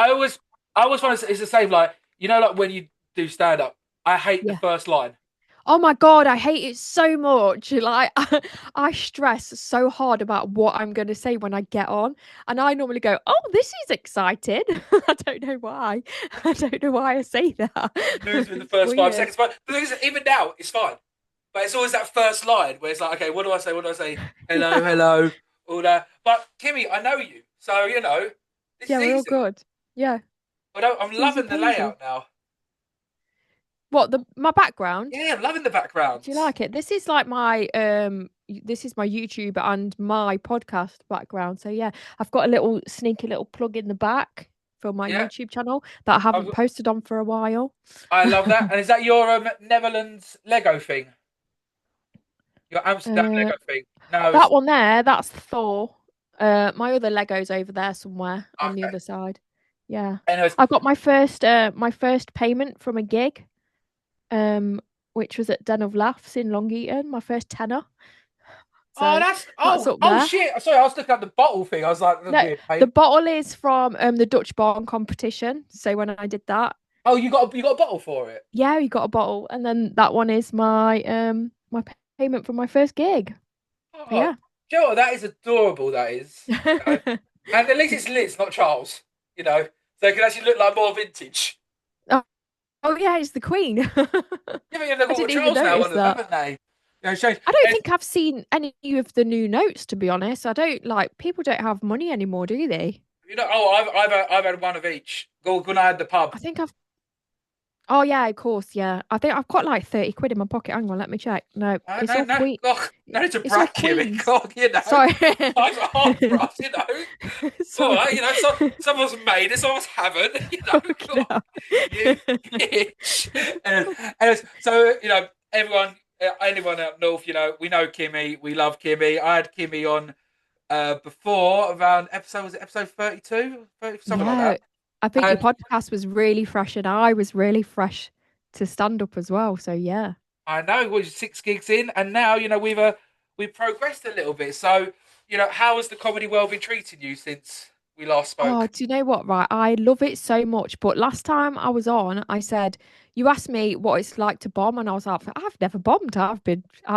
I always, I always want to. It's the same. Like like when you do stand up, I hate the Yeah. first line. Oh my God, I hate it so much. Like, I stress so hard about what I'm going to say when I get on. And I normally go, oh, this is exciting. I don't know why. I don't know why I say that. You lose within the It's first five weird. seconds. But the thing is, even now, it's fine. But it's always that first line where it's like, okay, what do I say? What do I say? Hello, hello, all that. But Kimmy, I know you, so this is Yeah, we're all easy. good. Yeah, But I'm easy loving the peasy. layout now. What, the my background? Yeah, I'm loving the Do you backgrounds. like it? This is my YouTube and my podcast background. So yeah, I've got a little sneaky little plug in the back for my Yeah, YouTube channel that I I've, haven't posted on for a while. I love that. And is that your Netherlands Lego thing? Your Amsterdam Uh, Lego thing? No, that it's one there, that's Thor. My other Lego's over there somewhere on the okay. other side. Yeah. Anyways, I got my first payment from a gig, um, which was at Den of Laughs in Long Eaton, my first tenner. oh, So that's up oh there. shit. Sorry, I was looking at the bottle thing. I was like, that's No, weird. the Pain. bottle is from the Dutch Barn competition. So when I did that, Oh, you got a bottle for it. yeah, you got a bottle, and then that one is my payment for my first gig. So Oh, yeah. do you know what? That is adorable. That is, and at least it's Liz, not Charles. So it can actually look like more vintage. Oh, oh yeah, it's the Queen. Yeah, but they've I got didn't even Charles now notice on them, that. haven't they? Shane, I don't think I've seen any of the new notes, to be honest. I don't like people don't have money anymore, do they? oh, I've had one of each. Go when I had the pub. I think I've Oh yeah, of course, yeah. I think I've got like 30 quid in my pocket. Hang on, let me check. No, it's No, all no, Queen. God, no need to It's all brag, Kimmy. Queens. God, Sorry. times are hard for us. All right, Sorry. some of us made it, some of us haven't. Fuck God, no. you bitch. So everyone, anyone up north, we know Kimmy, we love Kimmy. I had Kimmy on before around was it episode 32, something like Yeah, that. I think your And podcast was really fresh and I was really fresh to stand up as well. So yeah. I know we're 6 gigs in, and now we've progressed a little bit. So how has the comedy world been treating you since we last Oh, spoke? do you know what? Right. I love it so much. But last time I was on, I said, you asked me what it's like to bomb. And I was like, I've never bombed. I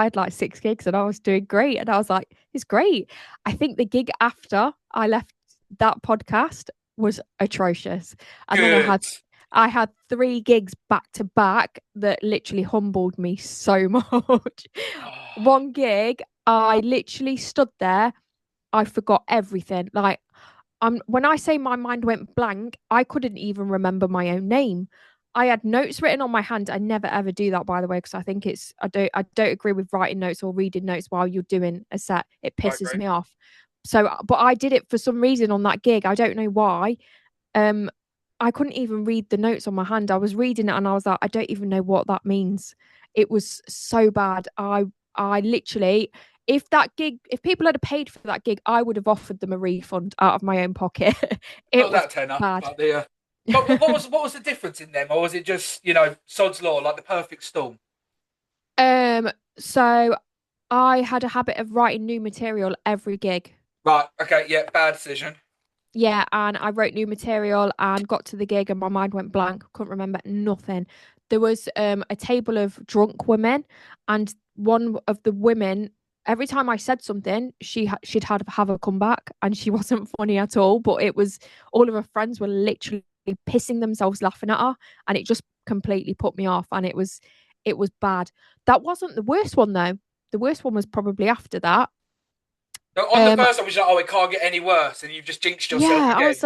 had like 6 gigs and I was doing great. And I was like, it's great. I think the gig after I left that podcast was atrocious. And then Good. I had 3 gigs back to back that literally humbled me so much. Oh, One gig, I literally stood there. I forgot everything. Like, when I say my mind went blank, I couldn't even remember my own name. I had notes written on my hand. I never ever do that, by the way, because I think I don't agree with writing notes or reading notes while you're doing a set. It I pisses agree. me off. So, but I did it for some reason on that gig. I don't know why. Um, I couldn't even read the notes on my hand. I was reading it and I was like, I don't even know what that means. It was so bad. I literally, if people had paid for that gig, I would have offered them a refund out of my own pocket. It Not was that tenor, bad. but the. But what was the difference in them, or was it just sod's law, like the perfect storm? So I had a habit of writing new material every gig. Right. Okay. Yeah. Bad decision. Yeah, and I wrote new material and got to the gig and my mind went blank. Couldn't remember nothing. There was a table of drunk women, and one of the women, every time I said something, she'd have a comeback, and she wasn't funny at all. But it was all of her friends were literally pissing themselves laughing at her, and it just completely put me off. And it was bad. That wasn't the worst one though. The worst one was probably after that. So on the Um, first one, was like, oh, it can't get any worse, and you've just jinxed yourself Yeah, again. I was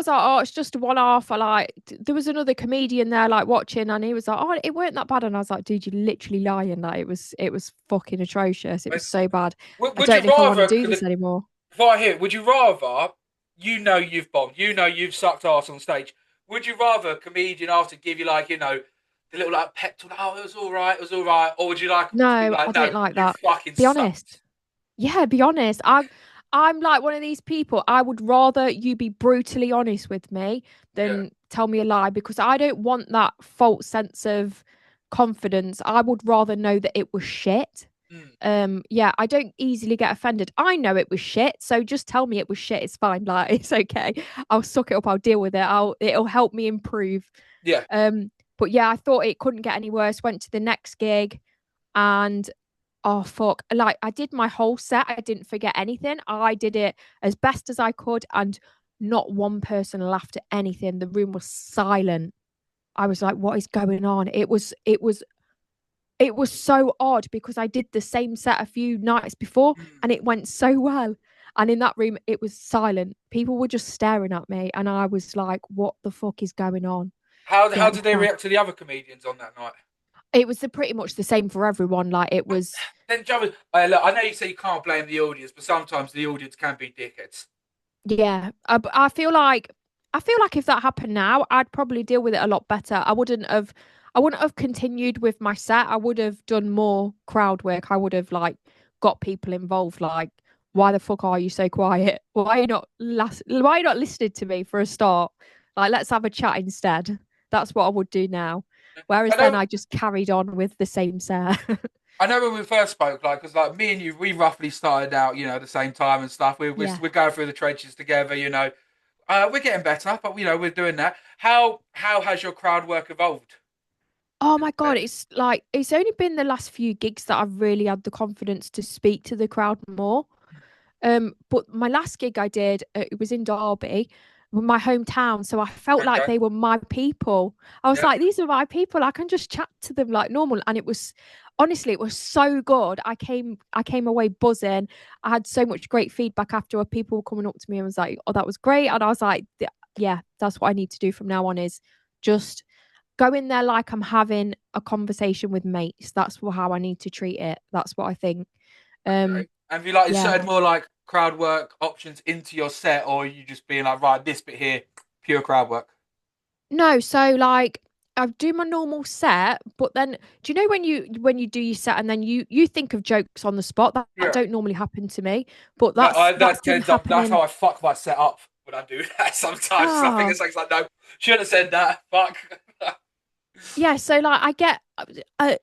like, oh, it's just a one off. I like, there was another comedian there, like watching, and he was like, oh, it weren't that bad. And I was like, dude, you're literally lying. Like, it was fucking atrocious. It was so bad. I Would you don't know if I want to rather? do this anymore. Before I hear, would you rather? You've bombed. You've sucked ass on stage. Would you rather a comedian after give you like the little like pep talk? Oh, it was all right. It was all right. Or would you like them to be No, I like, no, don't like you that. fucking Be sucked? honest. Yeah, be honest. I'm like one of these people. I would rather you be brutally honest with me Yeah. than tell me a lie, because I don't want that false sense of confidence. I would rather know that it was shit. Mm. Yeah, I don't easily get offended. I know it was shit, so just tell me it was shit. It's fine. Like, it's okay. I'll suck it up. I'll deal with it. It'll help me improve. Yeah. Um, but yeah, I thought it couldn't get any worse. Went to the next gig, and oh fuck, like I did my whole set. I didn't forget anything. I did it as best as I could, and not one person laughed at anything. The room was silent. I was like, what is going on? It was so odd because I did the same set a few nights before Mm. and it went so well. And in that room, it was silent. People were just staring at me, and I was like, what the fuck is going on? How Yeah, it was did they bad. react to the other comedians on that night? It was pretty much the same for everyone. Like, it was, Then, Joe, look, I know you say you can't blame the audience, but sometimes the audience can be dickheads. yeah. I feel like if that happened now, I'd probably deal with it a lot better. I wouldn't have continued with my set. I would have done more crowd work. I would have like got people involved. Like, why the fuck are you so quiet? Why are you not listening to me for a start? Like, let's have a chat instead. That's what I would do now. I Whereas then know, I just carried on with the same set. I know when we first spoke, like, because like me and you, we roughly started out, at the same time and stuff. Yeah. We're going through the trenches together, we're getting better, but we're doing that. How has your crowd work evolved? Oh my God, it's like it's only been the last few gigs that I've really had the confidence to speak to the crowd more. But my last gig I did, it was in Derby, my hometown. So I felt like Okay. they were my people. I was Yeah. like, these are my people. I can just chat to them like normal. And it was honestly, it was so good. I came away buzzing. I had so much great feedback after people coming up to me and was like, oh, that was great. And I was like, yeah, that's what I need to do from now on is just go in there like I'm having a conversation with mates. That's how I need to treat it. That's what I think. Um, Okay. Have you like yeah. inserted more like crowd work options into your set, or are you just being like, right, this bit here, pure crowd work? No, so like I do my normal set, but then do you know when you do your set and then you think of jokes on the spot? That Yeah. don't normally happen to me, but No, that's that been ends up. That's how happening. I fuck my set up when I do that. Sometimes I think Oh, it's like no, should have said that. Fuck. yeah, so like I get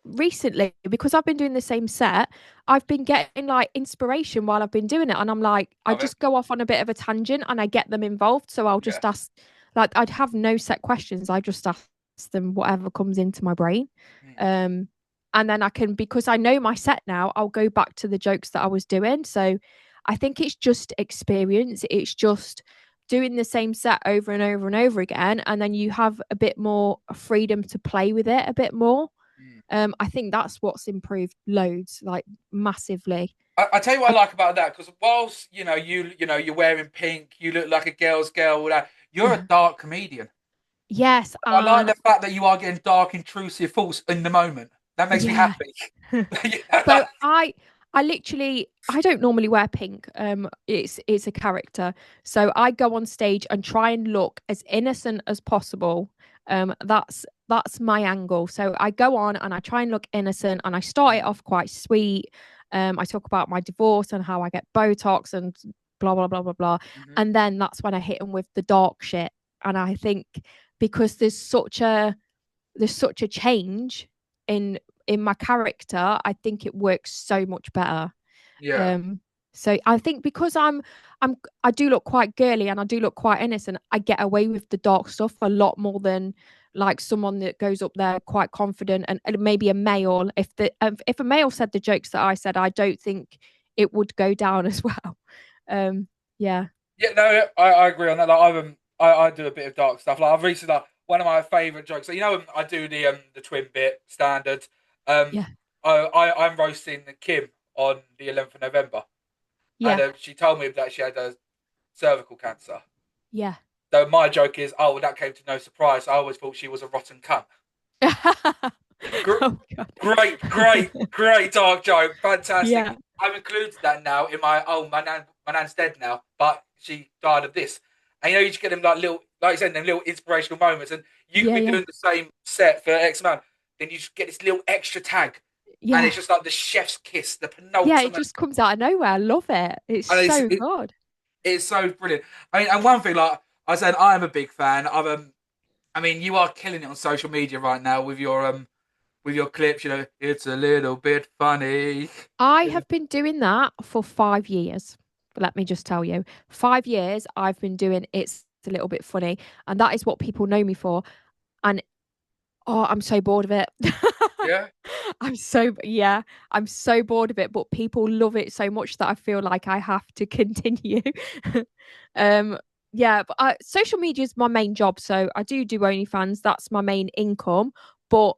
recently because I've been doing the same set, I've been getting like inspiration while I've been doing it, and I'm like, I Love it. just go off on a bit of a tangent and I get them involved. So I'll Yeah. just ask, like, I'd have no set questions. I just ask them whatever comes into my brain, Mm. um, and then I can because I know my set now. I'll go back to the jokes that I was doing. So I think it's just experience. It's just doing the same set over and over and over again, and then you have a bit more freedom to play with it a bit more. Mm. I think that's what's improved loads, like massively. I tell you what I, I like about that because whilst you're wearing pink, you look like a girl's girl. All that you're a dark comedian. yes, I like and the fact that you are getting dark, intrusive thoughts in the moment. That makes me yeah. happy. So I literally I don't normally wear pink. It's a character. So I go on stage and try and look as innocent as possible. That's my angle. So I go on and I try and look innocent and I start it off quite sweet. I talk about my divorce and how I get Botox and blah blah blah blah blah. Mhm. And then that's when I hit them with the dark shit. And I think because there's such a change in in my character, I think it works so much better. Yeah. Um, so I think because I do look quite girly and I do look quite innocent, I get away with the dark stuff a lot more than like someone that goes up there quite confident and maybe a male. If a male said the jokes that I said, I don't think it would go down as well. Um, yeah, Yeah, no, I agree on that. Like, I do a bit of dark stuff. Like I've recently, like, one of my favourite jokes. So, I do the twin bit standard. Um, yeah, I'm roasting Kim on the 11th of November, and yeah, she told me that she had cervical cancer. yeah. So my joke is, oh, well, that came to no surprise. I always thought she was a rotten cunt. Gr- Oh God. great dark joke, fantastic. Yeah, I've included that now in my. Oh, my nan's dead now, but she died of this. And you just get them like little, like you said, them little inspirational moments, and you could yeah, be yeah, doing the same set for X amount, then you just get this little extra tag, and yeah. it's just like the chef's kiss, the Yeah, it penultimate, just comes out of nowhere. I love it. It's and so good. it's so brilliant. I mean, and one thing, like I said, I am a big fan. I mean, you are killing it on social media right now with your with your clips. It's a little bit funny. I have been doing that for 5 years. Let me just tell you, 5 years I've been doing it's a little bit funny, and that is what people know me for. And oh, I'm so bored of it. Yeah. Yeah, I'm so bored of it, but people love it so much that I feel like I have to continue. um, yeah, but social media is my main job, so I do OnlyFans. That's my main income, but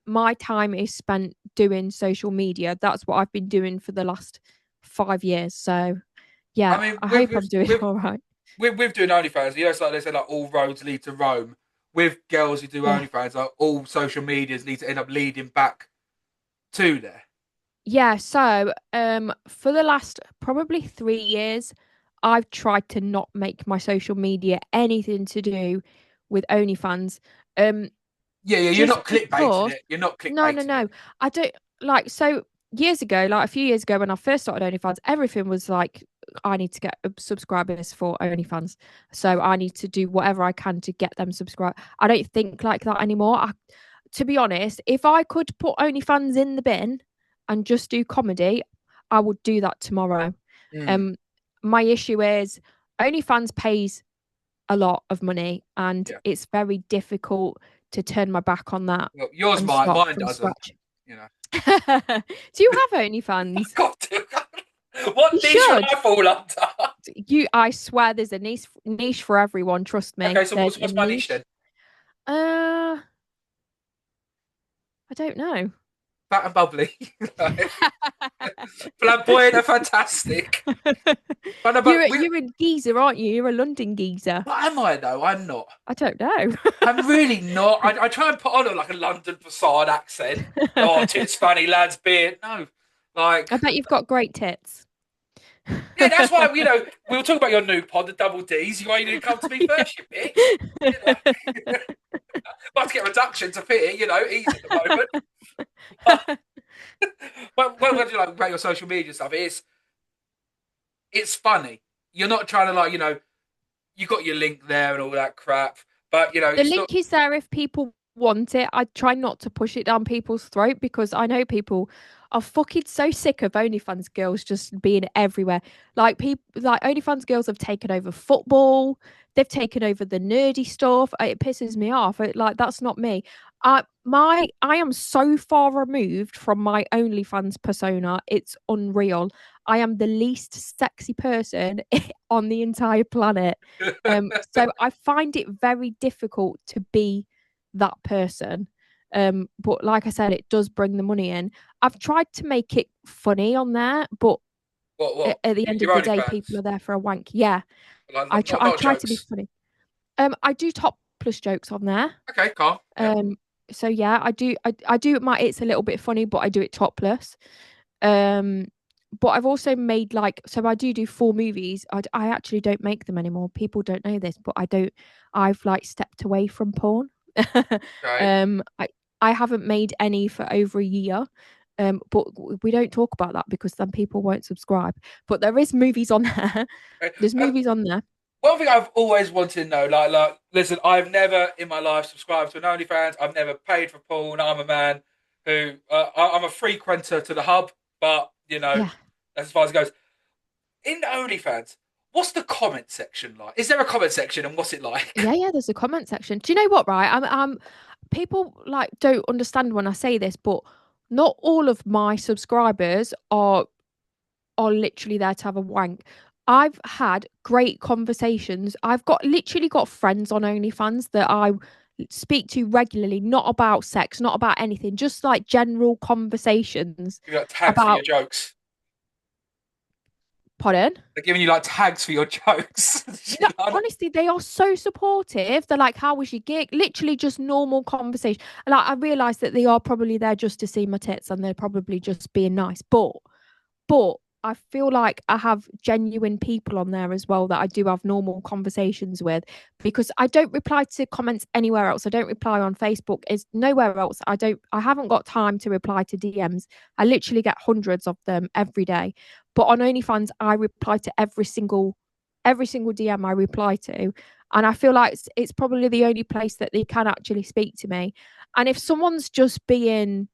my time is spent doing social media. That's what I've been doing for the last 5 years. So I yeah, mean, I with hope with I'm doing with all right. with doing OnlyFans, it's like they say, like all roads lead to Rome. With girls who do Yeah. OnlyFans, like all social medias need to end up leading back to there. Yeah, so for the last probably 3 years, I've tried to not make my social media anything to do with OnlyFans. Um, Yeah, yeah. You're just not clickbaiting because it. You're not no, no, clickbaiting it. no. I don't like so years ago, like a few years ago when I first started OnlyFans, everything was like I need to get subscribers for OnlyFans. So I need to do whatever I can to get them subscribed. I don't think like that anymore. To be honest, if I could put OnlyFans in the bin and just do comedy, I would do that tomorrow. Mm, Um, my issue is OnlyFans pays a lot of money, and yeah. it's very difficult to turn my back on that Well, yours and might, start mine from doesn't. scratch. You know. Do you have I've OnlyFans? got to. You What niche would should. I fall under? I swear there's a niche for everyone. Trust me. Okay, so There's a what's my niche niche. then? Uh, I don't know. Fat and bubbly. Like, flamboyant and fantastic. But no, You're but a, you're a geezer, aren't you? You're a London geezer. what am I though? I'm not. I don't know. I'm really not. I try and put on like a London facade accent. Oh, it's funny, lads, beer. No, like, I bet you've got great tits. yeah, that's why, we'll talk about your new pod, the double D's. You ain't gonna come to me first, you bitch. You know, about to get a reduction to fit it, easy at the moment. But when you like about your social media stuff, it's funny. You're not trying to like, you got your link there and all that crap. But The it's not. link is there if people want it. I try not to push it down people's throat because I know people are fucking so sick of OnlyFans girls just being everywhere. Like people, like OnlyFans girls have taken over football. They've taken over the nerdy stuff. It pisses me off. Like that's not me. I am so far removed from my OnlyFans persona. It's unreal. I am the least sexy person on the entire planet. So I find it very difficult to be that person. But like I said, it does bring the money in. I've tried to make it funny on there, but What? at the end of Your the only day, fans? people are there for a wank. Yeah, Like, I not, try. not I not try to be jokes. funny. I do top plus jokes on there. Okay, calm. Yeah. Um, so yeah, I do. I do my. It's a little bit funny, but I do it topless. Um, but I've also made like so I do full movies. I actually don't make them anymore. People don't know this, but I don't. I've like stepped away from porn. Okay. um, I haven't made any for over a year. But we don't talk about that because then people won't subscribe. But there is movies on there. Okay. There's movies on there. One thing I've always wanted to know, listen, I've never in my life subscribed to an OnlyFans. I've never paid for porn. I'm a man who I'm a frequenter to the hub, but Yeah. that's as far as it goes. In OnlyFans, what's the comment section like? Is there a comment section, and what's it like? Yeah, there's a comment section. Do you know what, right? People like don't understand when I say this, but not all of my subscribers are literally there to have a wank. I've had great conversations. I've got literally got friends on OnlyFans that I speak to regularly, not about sex, not about anything, just like general conversations You got tags for your about jokes. pardon. They're giving you like tags for your jokes. No, honestly, they are so supportive. They're like, "How was your gig?" Literally, just normal conversation. Like, I realize that they are probably there just to see my tits, and they're probably just being nice. But I feel like I have genuine people on there as well that I do have normal conversations with because I don't reply to comments anywhere else. I don't reply on Facebook. It's nowhere else. I haven't got time to reply to DMs. I literally get hundreds of them every day. But on OnlyFans, I reply to every single every single DM I reply to. And I feel like it's probably the only place that they can actually speak to me. And if someone's just being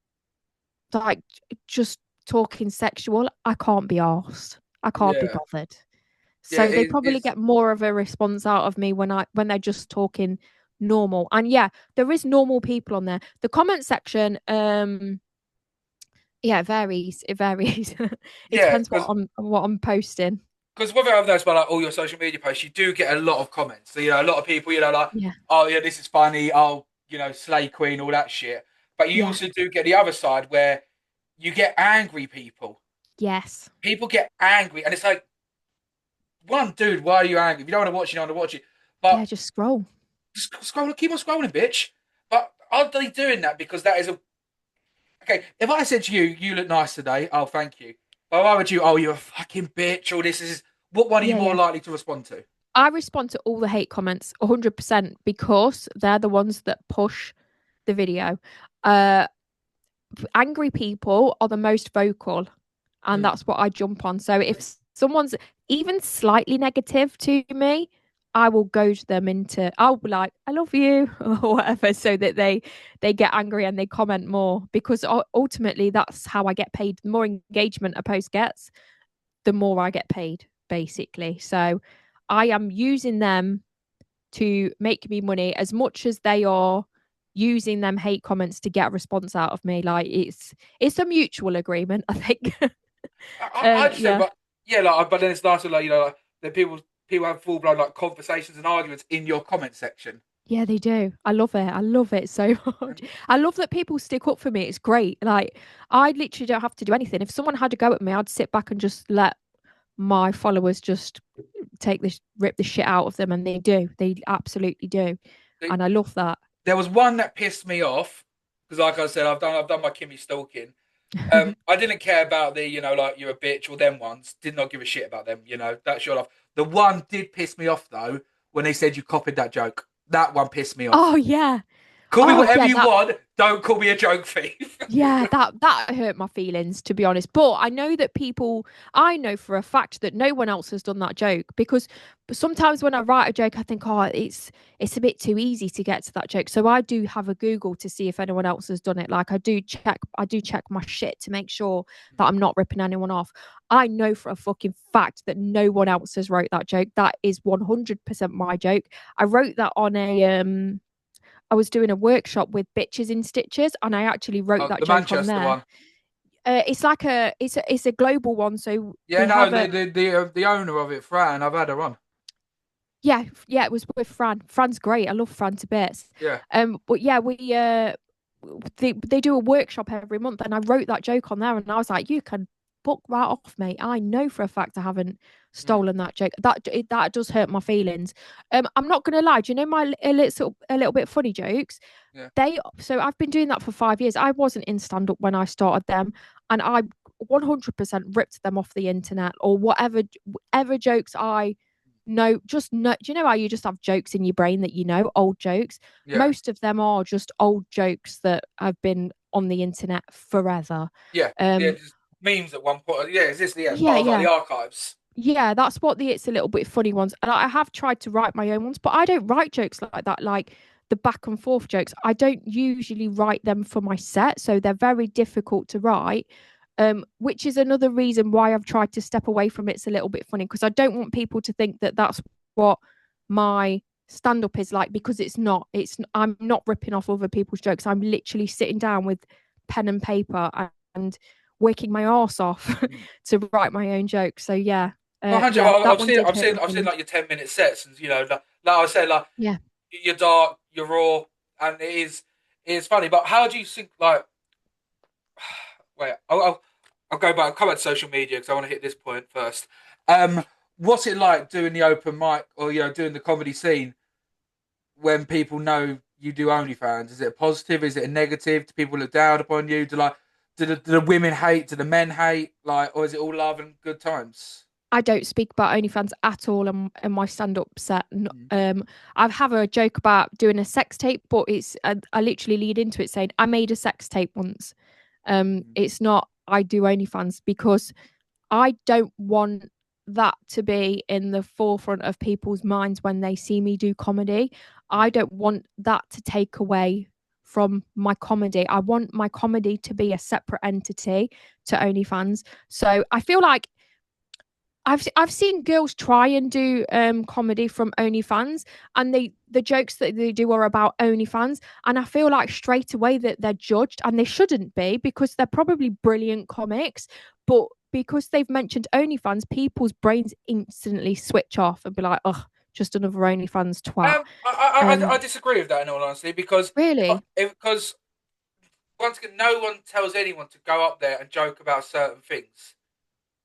like just talking sexual, I can't be arsed. I can't be Yeah, bothered. yeah. So they probably get more of a response out of me when they're just talking normal. And yeah, there is normal people on there. The comment section, yeah, it varies. It varies. It Yeah, depends what I'm posting. because whether I've noticed by like all your social media posts, you do get a lot of comments. So, you know, a lot of people, you know, like, Yeah. oh yeah, this is funny. Oh, you know, slay queen, all that shit. But you Yeah. also do get the other side where you get angry people. Yes. People get angry, and it's like, one, dude, why are you angry? If you don't want to watch it, you don't want to watch it. Yeah, But just scroll. just scroll, keep on scrolling, bitch. But are they doing that because that is a okay? If I said to you, you look nice today, oh, thank you. But why would you? Oh, you're a fucking bitch. Or this is what one are you Yeah, more yeah. likely to respond to? I respond to all the hate comments 100% because they're the ones that push the video. Uh Angry people are the most vocal, and Mm. that's what I jump on. So if someone's even slightly negative to me, I will goad them into, I'll be like, I love you or whatever, so that they get angry and they comment more, because ultimately that's how I get paid. The more engagement a post gets, the more I get paid, basically. So I am using them to make me money as much as they are using them hate comments to get a response out of me. Like it's a mutual agreement, I think. I understand, Yeah. but yeah, like, but then it's nice, like, you know, like, that people have full blown like conversations and arguments in your comment section. Yeah, they do. I love it. I love it so much. And I love that people stick up for me. It's great. Like I literally don't have to do anything. If someone had to go at me, I'd sit back and just let my followers just rip the shit out of them, and they do. They absolutely do. they, And I love that. there was one that pissed me off because, like I said, I've done my Kimmy stalking. I didn't care about the, you know, like you're a bitch or them ones. Did not give a shit about them. You know, that's your life. The one did piss me off though when they said you copied that joke. That one pissed me off. Oh yeah. Call me Oh whatever yeah, you that want. Don't call me a joke thief. yeah, that hurt my feelings, to be honest. But I know that I know for a fact that no one else has done that joke, because sometimes when I write a joke, I think, oh, it's a bit too easy to get to that joke. So I do have a Google to see if anyone else has done it. Like I do check my shit to make sure that I'm not ripping anyone off. I know for a fucking fact that no one else has wrote that joke. That is 100% my joke. I wrote that on a. I was doing a workshop with Bitches in Stitches, and I actually wrote Oh, that the joke on Manchester there. one. It's like it's a global one, so Yeah, they no, have the owner of it, Fran. I've had her on. yeah, it was with Fran. Fran's great. I love Fran to bits. Yeah, But yeah, they do a workshop every month, and I wrote that joke on there, and I was like, you can book right off, mate. I know for a fact I haven't mm, stolen that joke. That does hurt my feelings. I'm not gonna lie. Do you know my a little bit funny jokes? yeah, So I've been doing that for 5 years. I wasn't in stand up when I started them, and I 100% ripped them off the internet, or whatever jokes I know. Just know, do you know how you just have jokes in your brain that you know, old jokes? yeah, Most of them are just old jokes that have been on the internet forever. yeah, yeah. Um, Just memes at one point. Yeah, it's just yeah, it's yeah, part of like yeah. the archives. Yeah, that's what the it's a little bit funny ones. And I have tried to write my own ones, but I don't write jokes like that, like the back and forth jokes. I don't usually write them for my set, so they're very difficult to write. Which is another reason why I've tried to step away from It's a Little Bit Funny, because I don't want people to think that that's what my stand up is like, because it's not. I'm not ripping off other people's jokes. I'm literally sitting down with pen and paper and working my arse off Mm. to write my own jokes. So yeah, Well, 100. yeah, Well, that one did hurt my I've seen feelings. like your 10-minute sets, and you know, like I said, like Yeah. you're dark, you're raw, and it's funny. But how do you think? Like, wait, I'll go back. I'll come back to social media because I want to hit this point first. What's it like doing the open mic or you know doing the comedy scene when people know you do OnlyFans? Is it a positive? Is it a negative? Do people look down upon you? Do the women hate? Do the men hate? Like, or is it all love and good times? I don't speak about OnlyFans at all in my stand-up set. Mm. I have a joke about doing a sex tape, but I literally lead into it saying I made a sex tape once. Mm. It's not I do OnlyFans, because I don't want. that to be in the forefront of people's minds when they see me do comedy. I don't want that to take away from my comedy. I want my comedy to be a separate entity to OnlyFans. So I feel like I've seen girls try and do comedy from OnlyFans, and the jokes that they do are about OnlyFans, and I feel like straight away that they're judged, and they shouldn't be because they're probably brilliant comics, but because they've mentioned OnlyFans, people's brains instantly switch off and be like, oh, just another OnlyFans twat. I disagree with that in all honesty because Really, because once again, no one tells anyone to go up there and joke about certain things.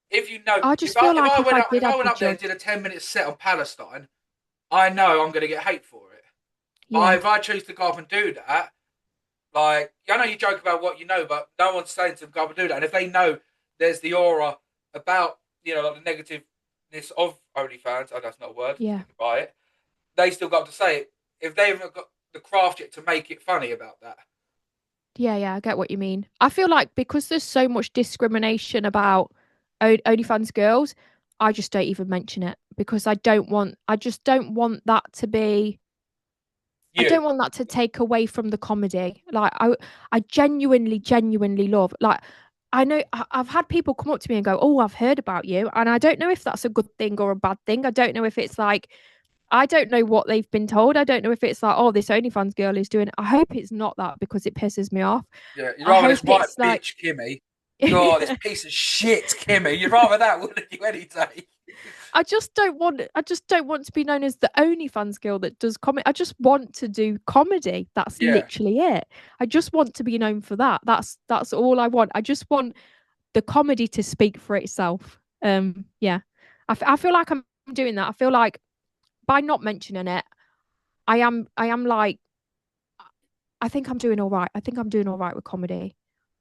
If you know, I just feel like if I did, if I I'd went be up there and judged. did a 10 minute set on Palestine, I know I'm going to get hate for it. But Yeah, if I choose to go up and do that, like I know you joke about what you know, but no one's saying to them go up and do that. And if they know there's the aura about like the negativeness of OnlyFans, oh that's not a word, yeah. you can buy it. They still got to say it if they haven't got the craft yet to make it funny about that. Yeah, yeah, I get what you mean. I feel like because there's so much discrimination about OnlyFans girls, I just don't even mention it because I just don't want that to be, I You, don't want that to take away from the comedy. Like, I genuinely love, like, I know I've had people come up to me and go, oh, I've heard about you. And I don't know if that's a good thing or a bad thing. I don't know if it's like, I don't know what they've been told. I don't know if it's like, oh, this OnlyFans girl is doing it. I hope it's not that because it pisses me off. yeah, you'd I rather this hope white it's like, bitch Kimmy. God, this piece of shit Kimmy. You'd rather that, wouldn't you, any day? I just don't want to be known as the OnlyFans girl that does comedy. I just want to do comedy. That's Yeah, literally it. I just want to be known for that. That's all I want. I just want the comedy to speak for itself. Yeah. I feel like I'm doing that. I feel like by not mentioning it, I am like, I think I'm doing all right. I think I'm doing all right with comedy.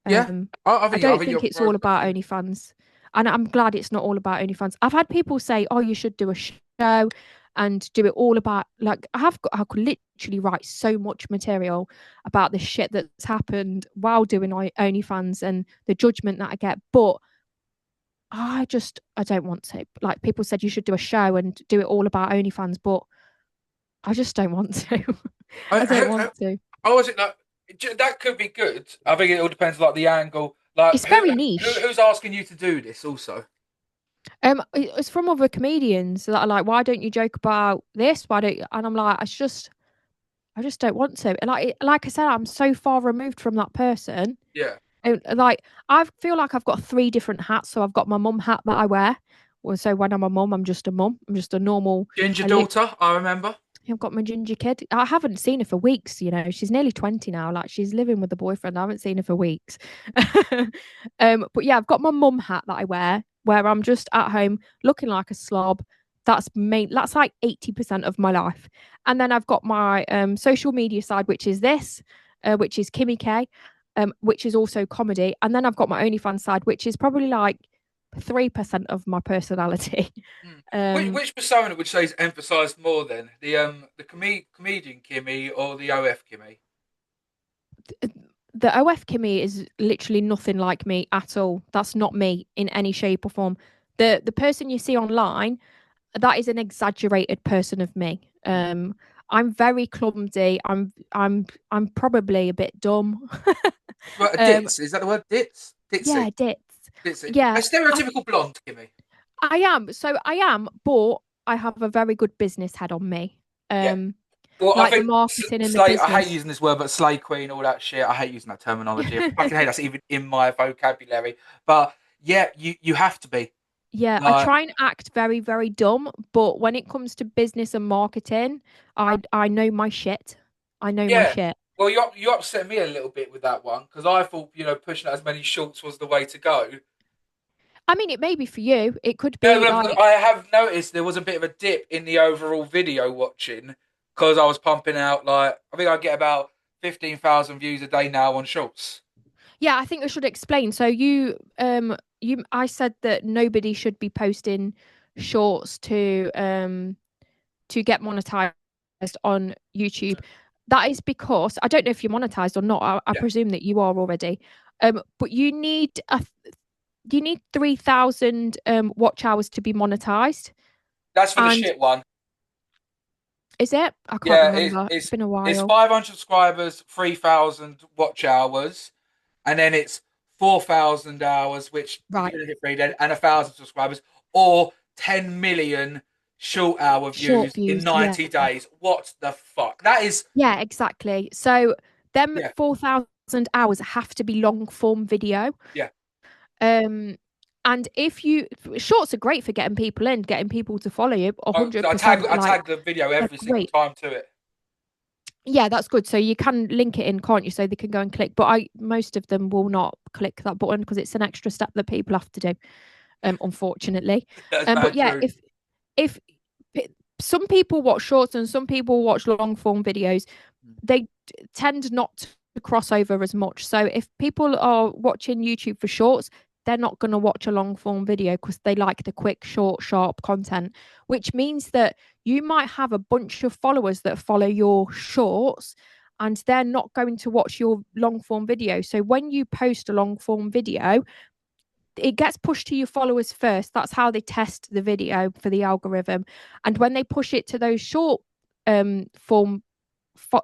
yeah. Um, I I don't think think you're it's right. all about OnlyFans, and I'm glad it's not all about OnlyFans. I've had people say, "Oh, you should do a show and do it all about." Like, I could literally write so much material about the shit that's happened while doing OnlyFans and the judgment that I get, but I don't want to. Like, people said you should do a show and do it all about OnlyFans, but I just don't want to. I don't I, want to. oh, is it like that could be good? I think it all depends, like the angle. Like It's very niche. who's asking you to do this? Also, It's from other comedians that are like, why don't you joke about this? Why don't you? And I'm like, I just don't want to. Like I said, I'm so far removed from that person. yeah, And like, I feel like I've got three different hats. So I've got my mum hat that I wear. Well, so when I'm a mum, I'm just a mum. I'm just a normal. ginger I li- daughter. I remember. I've got my ginger kid. I haven't seen her for weeks. She's nearly 20 now. Like, she's living with a boyfriend. I haven't seen her for weeks. But yeah, I've got my mum hat that I wear, where I'm just at home looking like a slob. That's like 80% of my life. And then I've got my social media side, which is this, which is Kimmi Kaiy, which is also comedy. And then I've got my OnlyFans side, which is probably like 3% of my personality. Hmm. um, Which persona would you say is emphasised more then? The comedian Kimmy or the OF Kimmy? the OF Kimmy is literally nothing like me at all. That's not me in any shape or form. The person you see online, that is an exaggerated person of me. I'm very clumsy. I'm probably a bit dumb. Well, a um, ditz, is that the word? Ditz? Ditzy. yeah, dits. Ditzy. A Yeah, stereotypical blonde Kimmy. I am. So I am, but I have a very good business head on me. Yeah. Um, Well, I like the think marketing and the Slay. I hate business. using this word, but Slay Queen, all that shit. I hate using that terminology. I fucking hate that's even in my vocabulary. But yeah, you have to be Yeah, I like try and act very, very dumb, but when it comes to business and marketing, I know my shit. I know my yeah. shit. Well, you upset me a little bit with that one because I thought pushing out as many shorts was the way to go. I mean, it may be for you. It could Yeah, be like, I have noticed there was a bit of a dip in the overall video watching because I was pumping out like I think I get about 15,000 views a day now on shorts. yeah, I think I should explain. So I said that nobody should be posting shorts to get monetized on YouTube. That is because I don't know if you're monetized or not. I Yeah. presume that you are already. But you need you need 3,000 watch hours to be monetized. That's for the And shit one. is it? I can't Yeah, remember. It's been a it's while. 500 subscribers, 3,000 watch hours, and then it's 4,000 hours, which if Right. you're gonna hit 3 then, and 1,000 subscribers, or 10 million short hour Short views in views. Yeah. 90 days. What the fuck? That is, Yeah, exactly. So them yeah, 4,000 hours have to be long form video. yeah. Um, and if you shorts are great for getting people in, getting people to follow you, I tag 100%. I Like tag the video they're every single great. time to it. Yeah, that's good. So you can link it in, can't you? So they can go and click. But most of them will not click that button because it's an extra step that people have to do. Unfortunately. That's But mad yeah, true. if some people watch shorts and some people watch long form videos, they tend not to cross over as much. So if people are watching YouTube for shorts, they're not going to watch a long form video because they like the quick, short, sharp content, which means that you might have a bunch of followers that follow your shorts and they're not going to watch your long form video. So when you post a long form video, it gets pushed to your followers first. That's how they test the video for the algorithm. And when they push it to those short form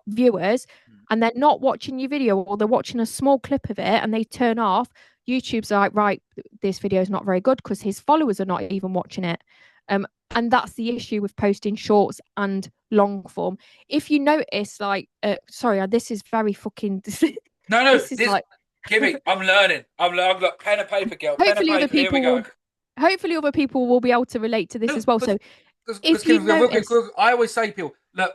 viewers and they're not watching your video or they're watching a small clip of it and they turn off, YouTube's like, right, this video is not very good because his followers are not even watching it. And that's the issue with posting shorts and long form. If you notice, like, sorry, this is very fucking, No, this is this like, Kimmy, I'm learning. I've got pen and paper, girl. Pen and hopefully other paper. Here we people go. will, hopefully other people will be able to relate to this No, as well. because So because if you Kimmy, notice, I always say to people, look,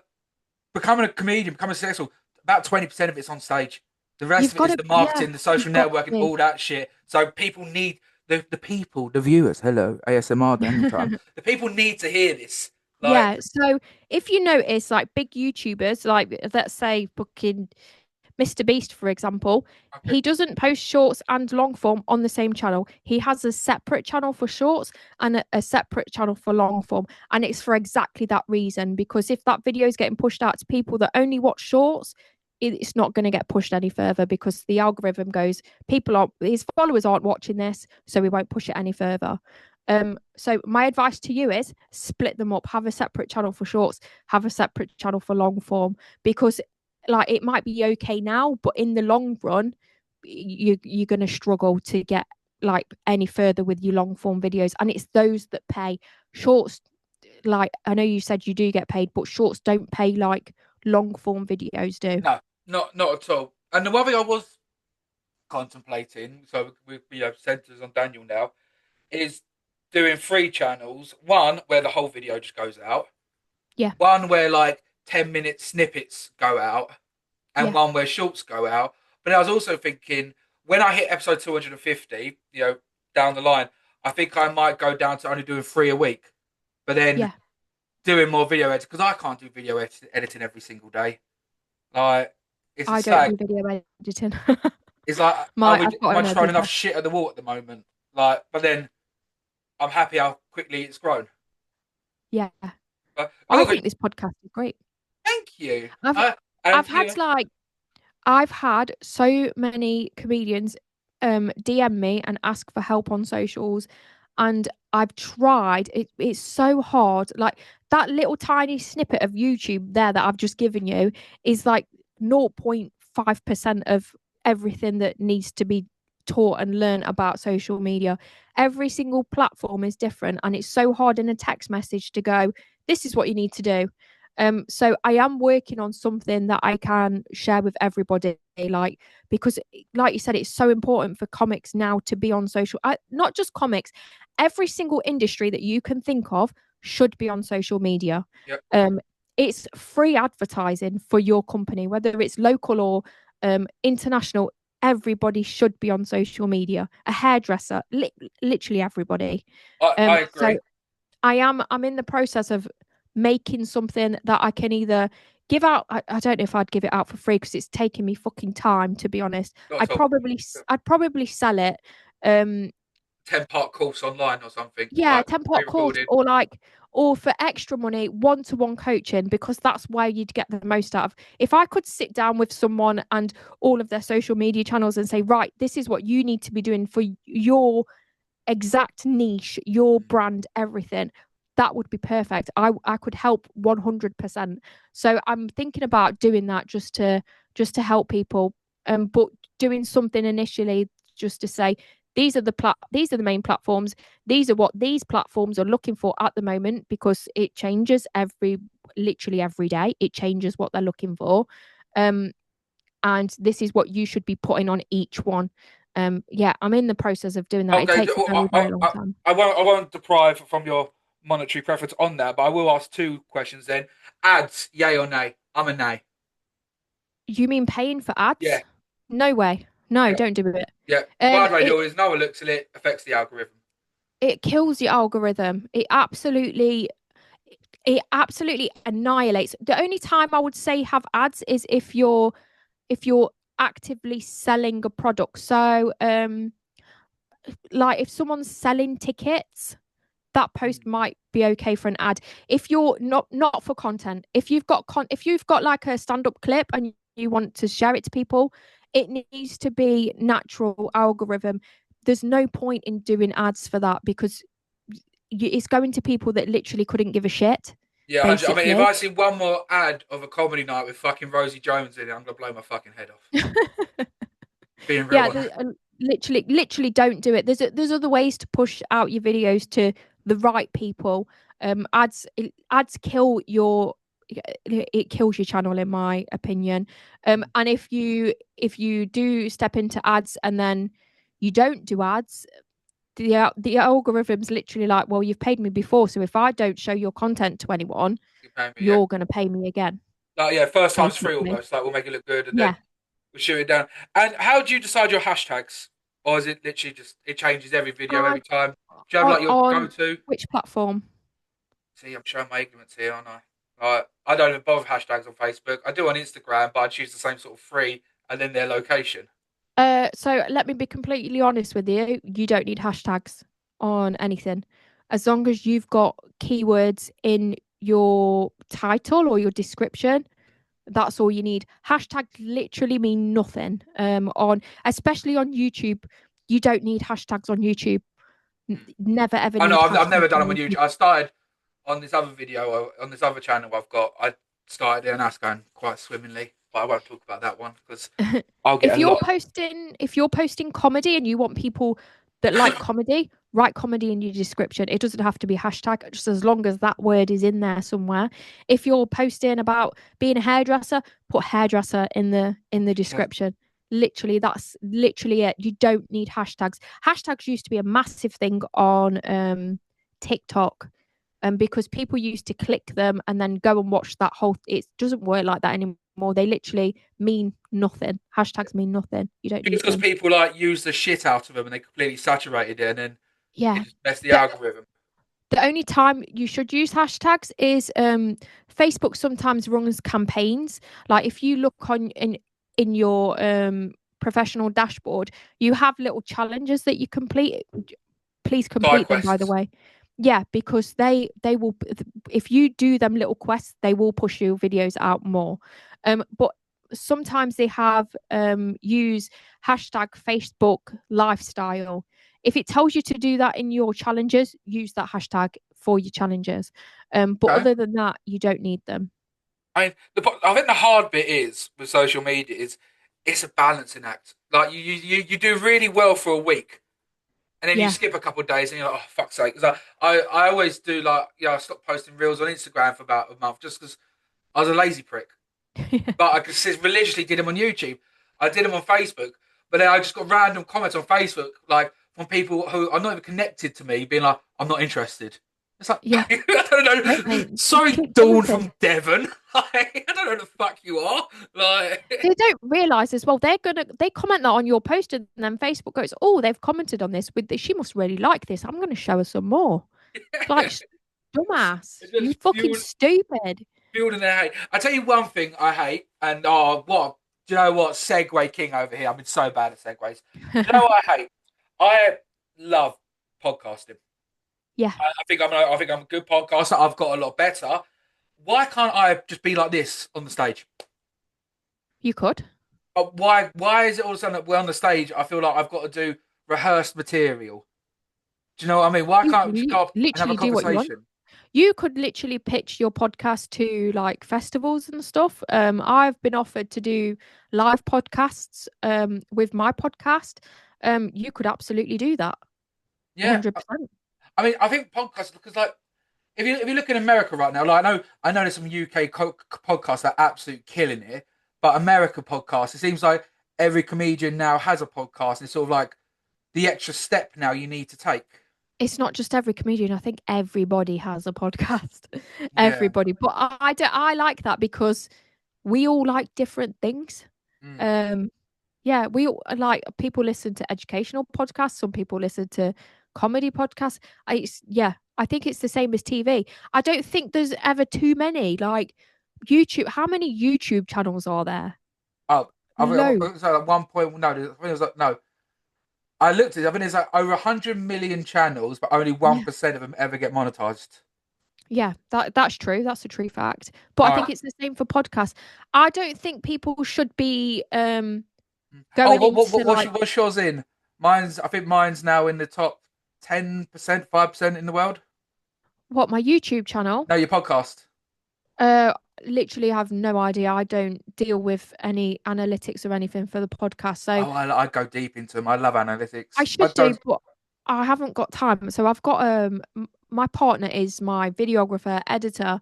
becoming a comedian, becoming successful, about 20% of it's on stage. The rest you've of it got is to, the yeah, marketing, the social you've got networking, to all that shit. So people need the people, the viewers. Hello, ASMR, Daniel time. be. The people need to hear this. Like, Yeah, so if you notice, like big YouTubers, like let's say fucking Mr. Beast, for example, okay, he doesn't post shorts and long form on the same channel. He has a separate channel for shorts and a separate channel for long form. And it's for exactly that reason, because if that video is getting pushed out to people that only watch shorts, it's not going to get pushed any further because the algorithm goes, his followers aren't watching this, so we won't push it any further. So my advice to you is split them up, have a separate channel for shorts, have a separate channel for long form, because like it might be okay now, but in the long run, you're going to struggle to get like any further with your long form videos, and it's those that pay. Shorts, like I know you said you do get paid, but shorts don't pay like long form videos do. no, not at all. And the one thing I was contemplating, so we have centers on Daniel now, is doing three channels. One where the whole video just goes out. Yeah, One where like 10-minute snippets go out, and yeah, one where shorts go out. But I was also thinking when I hit episode 250, down the line, I think I might go down to only doing three a week, but then yeah. doing more video edits because I can't do video editing every single day. Like it's I don't do insane. video editing. It's like, I've am got I an just throwing enough editor. shit at the wall at the moment? Like, but then I'm happy how quickly it's grown. Yeah, I I got think this podcast is great. thank you. I've And I've had like I've had so many comedians DM me and ask for help on socials, and I've tried. It's so hard. Like that little tiny snippet of YouTube there that I've just given you is like 0.5% of everything that needs to be taught and learned about social media. Every single platform is different, and it's so hard in a text message to go, this is what you need to do. So I am working on something that I can share with everybody, like because, like you said, it's so important for comics now to be on social. Not just comics, every single industry that you can think of should be on social media. yeah, Um, it's free advertising for your company, whether it's local or international. Everybody should be on social media. A hairdresser, literally everybody. I So agree. I'm in the process of making something that I can either give out. I don't know if I'd give it out for free because it's taking me fucking time, to be honest. Not at all. I'd probably sell it. Um 10-part course online or something yeah, like 10 pot course, pre-recorded. or for extra money, one-to-one coaching, because that's where you'd get the most out of. If I could sit down with someone and all of their social media channels and say, right, this is what you need to be doing for your exact niche, your brand, everything, that would be perfect. I could help 100%. So I'm thinking about doing that just to help people. But doing something initially just to say these are the main platforms. These are what these platforms are looking for at the moment, because it changes literally every day. It changes what they're looking for. And this is what you should be putting on each one. Yeah, I'm in the process of doing that. It Okay, takes a very, very long time. I won't deprive from your monetary preference on that, but I will ask two questions then. Ads, yay or nay? I'm a nay. You mean paying for Yeah, ads? No way. No, yeah, don't do it. yeah. Um, Bad way it to is no one looks at it, affects the algorithm. it kills the algorithm. It absolutely annihilates. The only time I would say have ads is if you're actively selling a product. So like if someone's selling tickets, that post Mm. might be okay for an ad. If you're not for content, if you've got like a stand-up clip and you want to share it to people, it needs to be natural algorithm. There's no point in doing ads for that, because it's going to people that literally couldn't give a shit, Yeah, 100. I mean, if basically. I see one more ad of a comedy night with fucking Rosie Jones in it, I'm gonna blow my fucking head off. Being real Yeah, on. literally don't do it. There's other ways to push out your videos to the right people. Ads kill your it kills your channel, in my opinion. And if you do step into ads and then you don't do ads, the algorithm's literally like, well, you've paid me before, so if I don't show your content to anyone, You pay me, yeah. you're going to pay me again, Like, yeah, first time's free basically. almost. Like, we'll make it look good and then Yeah. we'll shoot it down. And how do you decide your hashtags? Or is it literally just, it changes every video, And every time? Do you have on like your go on to? which platform? See, I'm showing my ignorance here, aren't I? Like, I don't even bother with hashtags on Facebook. I do on Instagram, but I choose the same sort of three and then their location. So let me be completely honest with you. You don't need hashtags on anything. As long as you've got keywords in your title or your description, that's all you need. Hashtags literally mean nothing. Especially on YouTube, you don't need hashtags on YouTube. Hmm. Never ever I know, need I've hashtags never done on them on YouTube. YouTube. I started on this other video, on this other channel I've got. I started there and that's going quite swimmingly, but I won't talk about that one because I'll if get a you're lot. posting if you're posting comedy and you want people that like comedy, write comedy in your description. It doesn't have to be hashtag, just as long as that word is in there somewhere. If you're posting about being a hairdresser, put hairdresser in the Yeah. description. Literally, that's literally it. You don't need hashtags. Hashtags used to be a massive thing on TikTok, because people used to click them and then go and watch that whole. It doesn't work like that anymore. They literally mean nothing. Hashtags mean nothing. You don't It's need because them. people like use the shit out of them and they completely saturated it and then it Yeah. just messed the The algorithm. the only time you should use hashtags is Facebook sometimes runs campaigns. Like if you look on in your professional dashboard, you have little challenges that you complete. Please Side complete them, by the quests. way. Yeah, because they will, if you do them little quests, they will push your videos out more. But sometimes they have use hashtag Facebook lifestyle. If it tells you to do that in your challenges, use that hashtag for your challenges. But Okay. other than that, you don't need them. I mean, I think the hard bit is with social media is it's a balancing act. Like you do really well for a week, and then you Yeah. skip a couple of days, and you're like, oh fuck's sake. Because I always do like I stopped posting reels on Instagram for about a month just because I was a lazy prick. But I just religiously did them on YouTube. I did them on Facebook, but then I just got random comments on Facebook, like from people who are not even connected to me, being like, "I'm not interested." It's like Yeah. I don't Don't, know. mate. Sorry, Keep Dawn commenting. from Devon. Like, I don't know who the fuck you are. They Like, don't realize as well. They comment that on your post, and then Facebook goes, "Oh, they've commented on this with this. She must really like this. I'm going to show her some more." Like, dumbass, it's you just fucking stupid. fueled in their hate. I tell you one thing I hate, and oh, what do you know? What Segway King over here? I've been so bad at segues. Do you know what I hate? I love podcasting. Yeah, I think I'm a good podcaster. I've got a lot better. Why can't I just be like this on the stage? you could. Why is it all of a sudden that we're on the stage? I feel like I've got to do rehearsed material. Do you know what I mean? Why You can't we just can go up and have a literally do what you want. conversation? You could literally pitch your podcast to like festivals and stuff. I've been offered to do live podcasts with my podcast. You could absolutely do that. Yeah, 100%. I mean, I think podcasts because like if you look in America right now, like I know there's some UK podcasts that are absolute killing it, but America podcasts, it seems like every comedian now has a podcast. It's sort of like the extra step now you need to take. It's not just every comedian. I think everybody has a podcast. Yeah. Everybody. But I like that because we all like different things. Mm. Um, yeah, we all like people listen to educational podcasts, some people listen to comedy podcasts. Yeah, I think it's the same as TV. I don't think there's ever too many. Like YouTube, how many YouTube channels are there? Oh, I Loads. think so at one point, no, I think it was like no. I looked at it. I think there's like over 100 million channels, but only one Yeah. percent of them ever get monetized. Yeah, that's true. That's a true fact. But I All think right. it's the same for podcasts. I don't think people should be Oh, going into like what's yours in? I think mine's now in the top 10%, 5% in the world. what my YouTube channel. No, your podcast. Uh, literally have no idea. I don't deal with any analytics or anything for the podcast. So Oh, I go deep into them. I love I analytics. I should do, don't. but I haven't got time. So I've got my partner is my videographer, editor.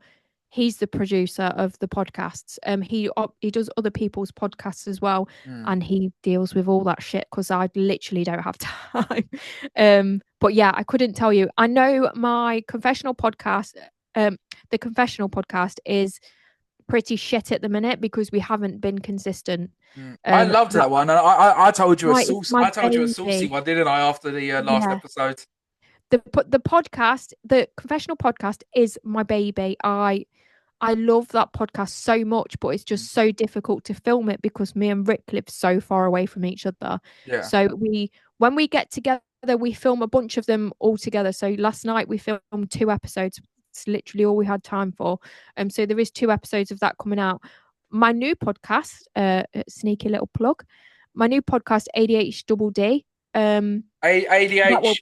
He's the producer of the podcasts. He does other people's podcasts as well, Hmm. and he deals with all that shit because I literally don't have time. But yeah, I couldn't tell you. I know my confessional podcast, the confessional podcast is pretty shit at the minute because we haven't been consistent. I loved That that one. And I told you a it's sauce. my I told you a saucy baby. one, didn't I? After the last Yeah. episode. The podcast, the confessional podcast is my baby. I love that podcast so much, but it's Mm. just so difficult to film it because me and Rick live so far away from each other. Yeah. So when we get together, we film a bunch of them all together. So last night we filmed 2 episodes. It's literally all we had time for. So there is 2 episodes of that coming out. My new podcast, sneaky little plug, my new podcast, ADH Double D. That will ADH,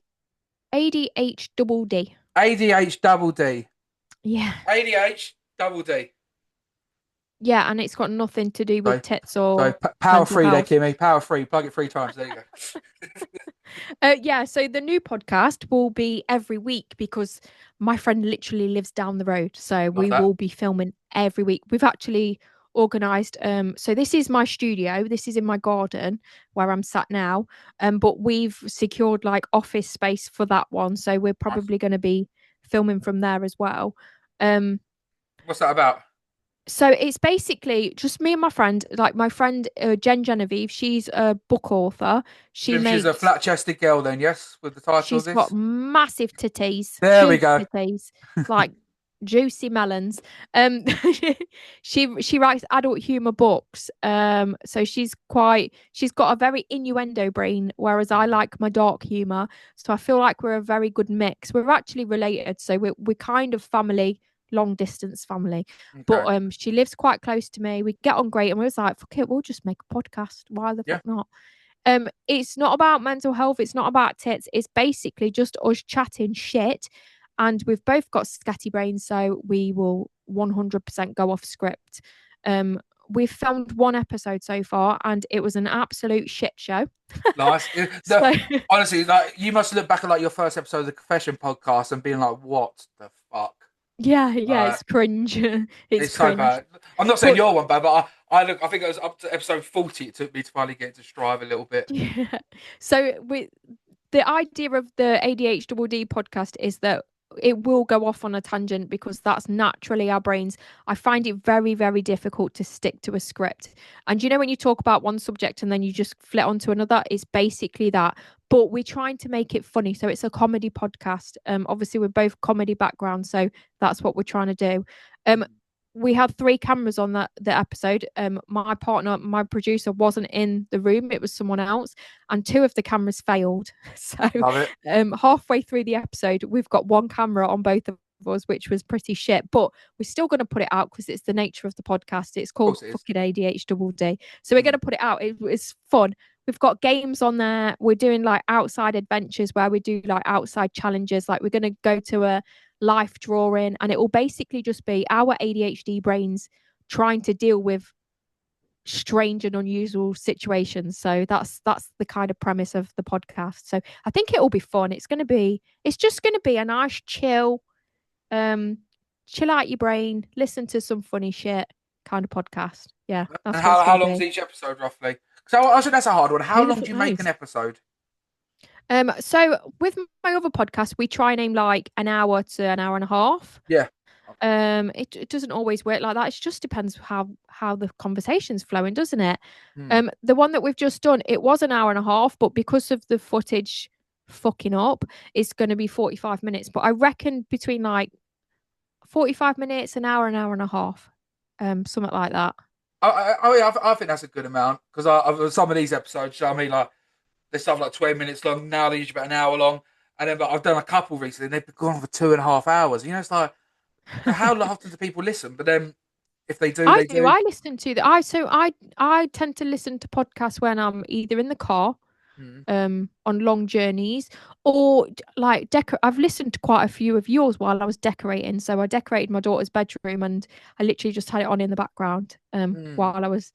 ADH Double D. ADH double D. Yeah. ADH double D. Yeah, and it's got nothing to do So, with tits so or power mental free there, health. Kimmy. Power free. Plug it 3 times. There you go. Yeah, so the new podcast will be every week because my friend literally lives down the road. So Love we that. will be filming every week. We've actually organized so this is my studio. This is in my garden where I'm sat now. But we've secured like office space for that one. So we're Nice. probably going to be filming from there as well. Um What's that about? So it's basically just me and my friend, like my friend Jen Genevieve, she's a book author. She Presume she's a makes, flat chested girl then, yes, with the title of she's got this. massive titties, There we huge go. titties, like juicy melons. She writes adult humor books. So she's got a very innuendo brain, whereas I like my dark humor. So I feel like we're a very good mix. We're actually related, so we're kind of family, long distance family. But Okay. she lives quite close to me. We get on great, and we was like, fuck it, we'll just make a podcast. Why the Yeah. fuck not? It's not about mental health, it's not about tits, it's basically just us chatting shit. And we've both got scatty brains, so we will 100% go off script. We've filmed 1 episode so far, and it was an absolute shit show. Nice. So Honestly, like you must look back at like your first episode of the Confession podcast and being like, "What the fuck?" yeah, Uh, it's cringe. It's it's so cringe. bad. I'm not saying But you're one bad, but I look. I think it was up to episode 40. It took me to finally get to strive a little bit. yeah. So with the idea of the ADHD podcast is that it will go off on a tangent because that's naturally our brains. I find it very, very difficult to stick to a script. And you know, when you talk about one subject and then you just flit onto another, it's basically that. But we're trying to make it funny. So it's a comedy podcast. Obviously, we're both comedy backgrounds. So that's what we're trying to do. We had 3 cameras on the episode. My partner, my producer, wasn't in the room, it was someone else, and 2 of the cameras failed. So Love it. halfway through the episode we've got 1 camera on both of us, which was pretty shit. But we're still going to put it out because it's the nature of the podcast. It's Of called course it is. fucking ADH Double D. So we're going Mm. to put it out. It's fun. We've got games on there. We're doing like outside adventures where we do like outside challenges. Like we're going to go to a life drawing, and it will basically just be our ADHD brains trying to deal with strange and unusual situations. So that's the kind of premise of the podcast. So I think it will be fun. It's just going to be a nice um chill out your brain, listen to some funny shit kind of podcast. Yeah, And that's what it's how going to long's be. each episode roughly? So I think that's a hard one. How Who the long do fuck you make knows? an episode? So with my other podcast, we try and aim like an hour to an hour and a half. Yeah. It doesn't always work like that. It just depends how the conversation's flowing, doesn't it? Hmm. The one that we've just done, it was an hour and a half, but because of the footage fucking up, it's going to be 45 minutes. But I reckon between like 45 minutes, an hour and a half, something like that. I think that's a good amount because some of these episodes, I mean, like they start like 20 minutes long. Now they're usually about an hour long, and then but I've done a couple recently. And they've gone for 2.5 hours. It's like how often do people listen? But then if they do, I they do. do. I listen to the. I tend to listen to podcasts when I'm either in the car Hmm. on long journeys or like I've listened to quite a few of yours while I was decorating. So I decorated my daughter's bedroom and I literally just had it on in the background Hmm. while I was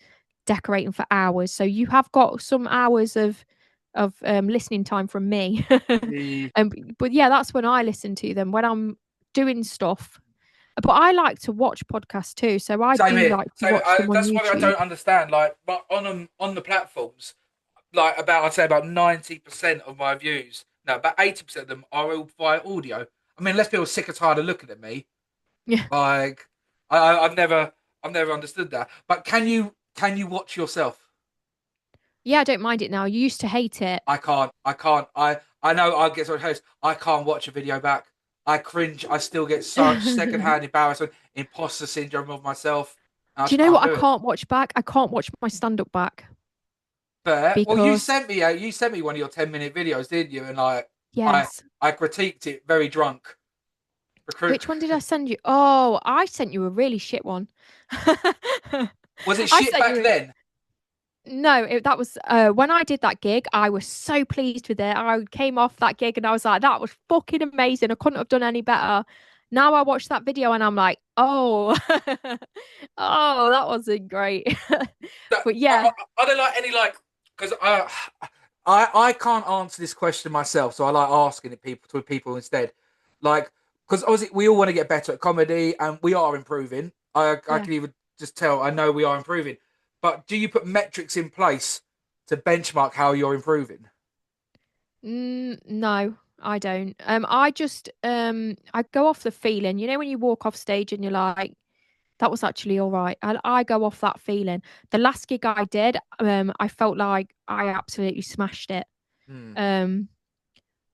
decorating for hours. So you have got some hours of listening time from me. The But yeah, that's when I listen to them when I'm doing stuff. But I like to watch podcasts too, so I Same do here. like to Same. watch them on That's what I YouTube. don't understand. Like, but on the platforms, like I'd say about 90% of my views, no, about 80% of them are all via audio. I mean, unless people are sick or tired of looking at me, Yeah. like I've never understood that. But can you watch yourself? Yeah, I don't mind it now. I used to hate it. I can't. I can't. I know I get sort of host. I can't watch a video back. I cringe. I still get such Do secondhand embarrassment, imposter syndrome of myself. I you just know can't what I do it. can't watch back? I can't watch my stand up back But well, because you sent me one of your 10-minute videos, didn't you? And like I yes. I critiqued it very drunk. Recruit. Which one did I send you? Oh, I sent you a really shit one. Was it I shit sent back you then? no, that was when I did that gig. I was so pleased with it. I came off that gig and I was like, that was fucking amazing. I couldn't have done any better. Now I watch that video and I'm like, oh, oh, that wasn't great. That, But yeah, I don't like any like because I can't answer this question myself, so I like asking it people to people instead. Like because obviously we all want to get better at comedy, and we are improving. I yeah. can even just tell I know we are improving. But do you put metrics in place to benchmark how you're improving? No, I don't. I go off the feeling. You know, when you walk off stage and you're like, that was actually all right. I go off that feeling. The last gig I did, I felt like I absolutely smashed it. Hmm. Um,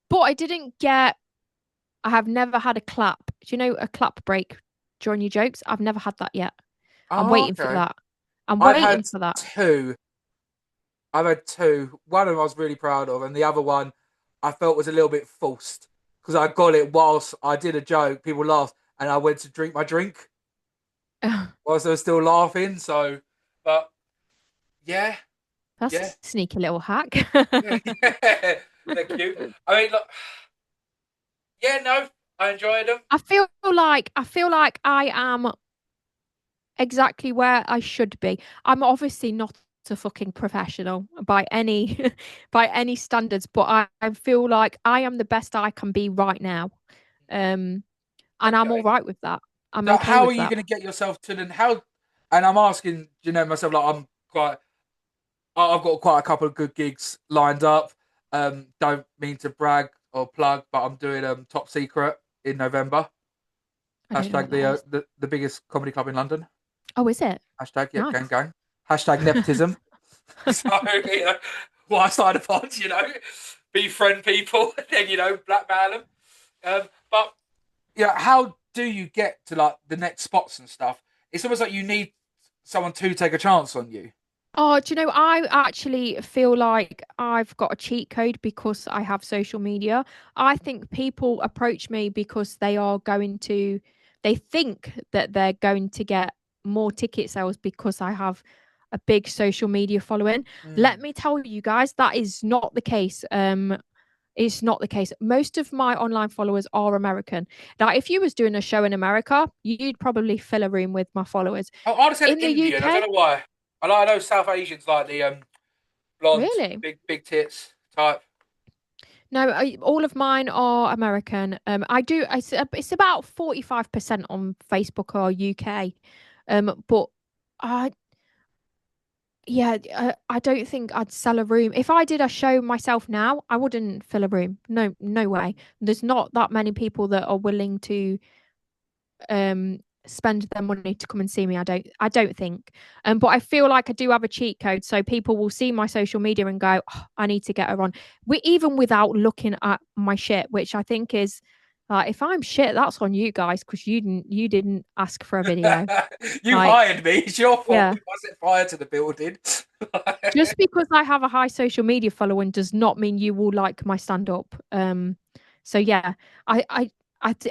but I have never had a clap. Do you know a clap break during your jokes? I've never had that yet. I'm Oh, waiting for okay. that. I'm I've waiting had for that. two. I've had two. One of them I was really proud of, and the other one I felt was a little bit forced because I got it whilst I did a joke. People laughed, and I went to drink my drink whilst they were still laughing. So, but yeah, That's yeah, a sneaky little hack. yeah, they're cute. I mean, look, yeah, no, I enjoyed them. I feel like I am exactly where I should be. I'm obviously not a fucking professional by any by any standards, but I feel like I am the best I can be right now. Um, and I'm all Okay, right with that. I'm so okay how are with you that. going to get yourself to the how? And I'm asking, you know, myself like I'm quite I've got quite a couple of good gigs lined up. Don't mean to brag or plug, but I'm doing Top Secret in November. I don't know Hashtag what that is. the biggest comedy club in London. Oh, is it? Hashtag yep, gang Nice. gang. Hashtag nepotism. So well, I started a pod, befriend people, then blackmail them. But yeah, how do you get to like the next spots and stuff? It's almost like you need someone to take a chance on you. Oh, do you know, I actually feel like I've got a cheat code because I have social media. I think people approach me because they think that they're going to get more ticket sales because I have a big social media following. Let Mm. me tell you guys, that is not the case. It's not the case. Most of my online followers are American. Now, if you was doing a show in America, you'd probably fill a room with my followers. I'd have said In the Indian. I don't UK, know why. I know South Asians like the blonde, really? big tits type. No, all of mine are American. It's about 45% on Facebook or UK. But I, yeah, I don't think I'd sell a room. If I did a show myself now, I wouldn't fill a room. No, no way. There's not that many people that are willing to spend their money to come and see me. I don't think. But I feel like I do have a cheat code, so people will see my social media and go, oh, I need to get her on. Even without looking at my shit, which I think is if I'm shit, that's on you guys because you didn't ask for a video. You Like, hired me. It's your fault yeah. if I set fire to the building. Just because I have a high social media following does not mean you will like my stand up. So yeah, I I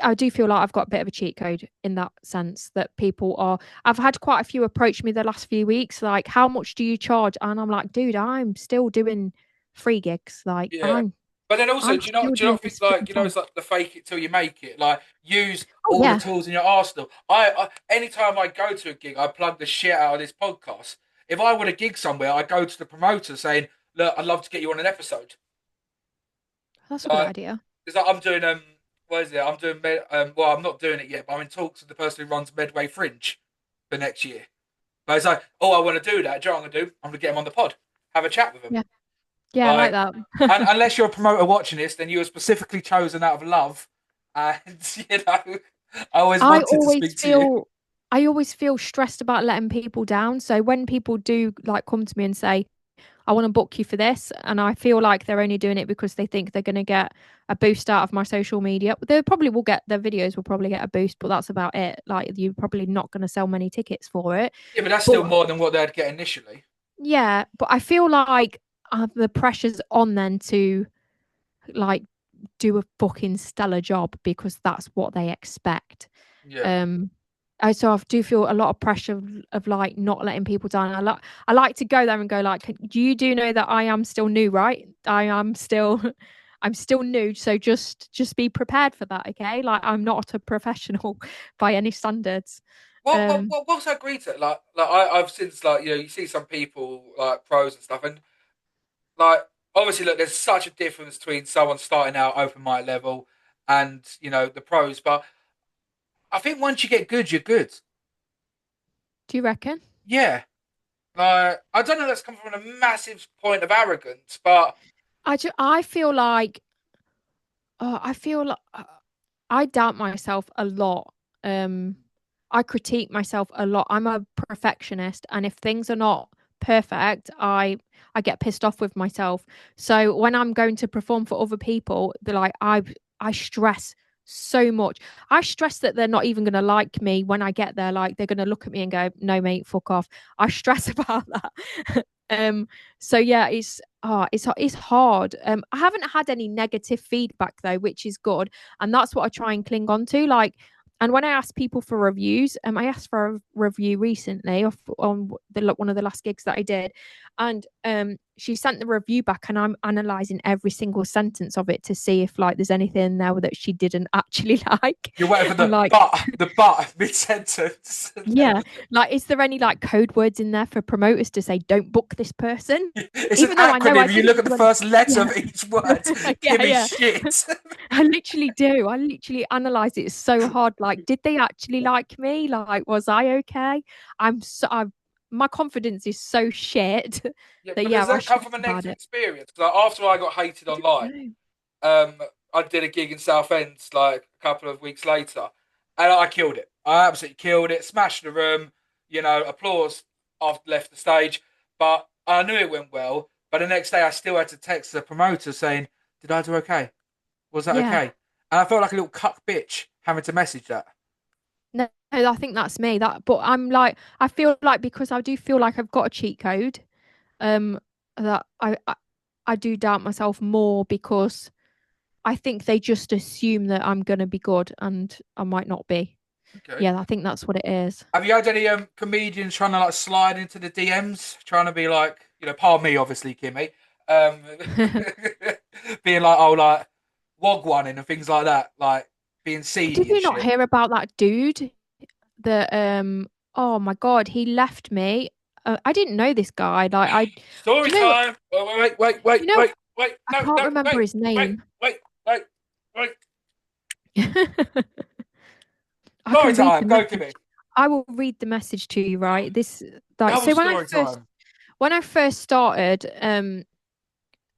I do feel like I've got a bit of a cheat code in that sense that people are. I've had quite a few approach me the last few weeks, like, how much do you charge? And I'm like, dude, I'm still doing free gigs. Like, Yeah. But then also, I'm still do you doing not think this for like fun. it's like the fake it till you make it? Like use Oh all the yeah, tools in your arsenal. I anytime I go to a gig, I plug the shit out of this podcast. If I want a gig somewhere, I go to the promoter saying, "Look, I'd love to get you on an episode." that's a good Like, idea. it's like I'm doing what is it? I'm doing well, I'm not doing it yet, but I'm in talks with the person who runs Medway Fringe for next year. But it's like, oh, I want to do that. Do you know what I'm gonna do? I'm gonna get him on the pod, have a chat with him. Yeah, yeah, I like Like, that. and unless you're a promoter watching this, then you were specifically chosen out of love, and you know, I always I wanted to always speak to you. feel I always feel stressed about letting people down. So when people do like come to me and say, I want to book you for this, and I feel like they're only doing it because they think they're going to get a boost out of my social media. They probably will get their videos will probably get a boost, but that's about it. Like, you're probably not going to sell many tickets for it. Yeah, but that's But still more than what they'd get initially. yeah, but I feel like the pressure's on then to like do a fucking stellar job because that's what they expect. Yeah. Um, so I do feel a lot of pressure of like not letting people down. I like to go there and go like, you do know that I am still new, right? I am still I'm still new, so just be prepared for that, okay? Like, I'm not a professional by any standards. What's that agreed to? I've since you see some people like pros and stuff, and like obviously look, there's such a difference between someone starting out open mic level and the pros, but I think once you get good, you're good. Do you reckon? Yeah. Like I don't know, that's come from a massive point of arrogance, but I feel like I feel like I doubt myself a lot. Um, I critique myself a lot. I'm a perfectionist, and if things are not perfect, I get pissed off with myself. So when I'm going to perform for other people, they're like, I stress so much. I stress that they're not even going to like me when I get there. Like, they're going to look at me and go, "No, mate, fuck off." I stress about that. um. So yeah, it's hard. I haven't had any negative feedback though, which is good, and that's what I try and cling on to. Like, and when I ask people for reviews, I asked for a review recently on one of the last gigs that I did, and she sent the review back, and I'm analyzing every single sentence of it to see if like there's anything there that she didn't actually like. you're waiting for I'm like, the but mid sentence. yeah, like, is there any like code words in there for promoters to say don't book this person? It's an Even though I know I acronym. You didn't look at the do first letter yeah. of each word. Yeah, Give me yeah. shit. I literally do. I literally analyze it so hard. Like, did they actually like me? Like, was I okay? My confidence is so shit Yeah, that but yeah, does I that come stress from a about negative it. experience? Like after I got hated I don't online, know. um, I did a gig in Southend like a couple of weeks later, and I killed it. I absolutely killed it. Smashed the room. Applause after left the stage. But I knew it went well. But the next day, I still had to text the promoter saying, "Did I do okay? Was that Yeah. okay?" And I felt like a little cuck bitch having to message that. No, I think that's me. But I'm like, I feel like because I do feel like I've got a cheat code. that I do doubt myself more because I think they just assume that I'm gonna be good and I might not be. Okay. Yeah, I think that's what it is. Have you had any comedians trying to like slide into the DMs, trying to be like, pardon me, obviously, Kimmy, um, being like, oh, like wog one and things like that, like being Did seedy and you not shit. hear about that dude that oh my God, he left me. I didn't know this guy. Like Story do you know time. do you know Wait. I No, can't no, remember his name. wait, wait. I Story can read time. the Go, Kimmy. message. I will read the message to you, right? This like Double so story time. when I first started,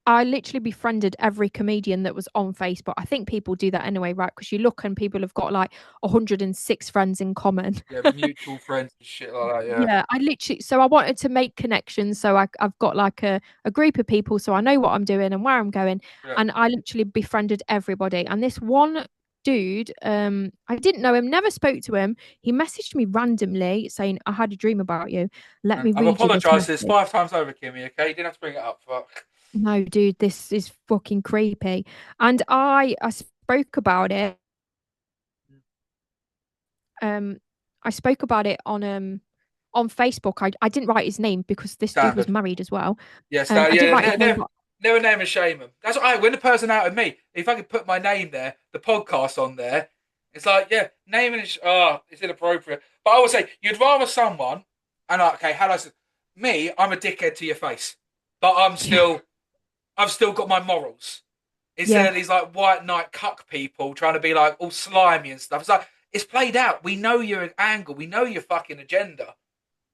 I literally befriended every comedian that was on Facebook. I think people do that anyway, right? Because you look and people have got like 106 friends in common. Yeah, mutual friends and shit like that. Yeah, Yeah, I literally, so I wanted to make connections. So I've got like a group of people, so I know what I'm doing and where I'm going. yeah. And I literally befriended everybody. And this one dude, I didn't know him, never spoke to him. He messaged me randomly saying, I had a dream about you. Let And me I've read you this apologised for this message. 5 times over, Kimmy. Okay, you didn't have to bring it up. Fuck. No, dude, this is fucking creepy. And I spoke about it. Um, I spoke about it on Facebook. I didn't write his name because this dude was Standard. married as well. Yes, no, I didn't yeah, write his name, but never name and shame them. That's what when the person out of me. If I could put my name there, the podcast on there, it's like, yeah, name and it's inappropriate. But I would say you'd rather someone, and okay, how do I say, me? I'm a dickhead to your face, but yeah, I've still got my morals. Instead yeah, of these like white knight cuck people trying to be like all slimy and stuff. It's like it's played out. We know your angle. We know your fucking agenda.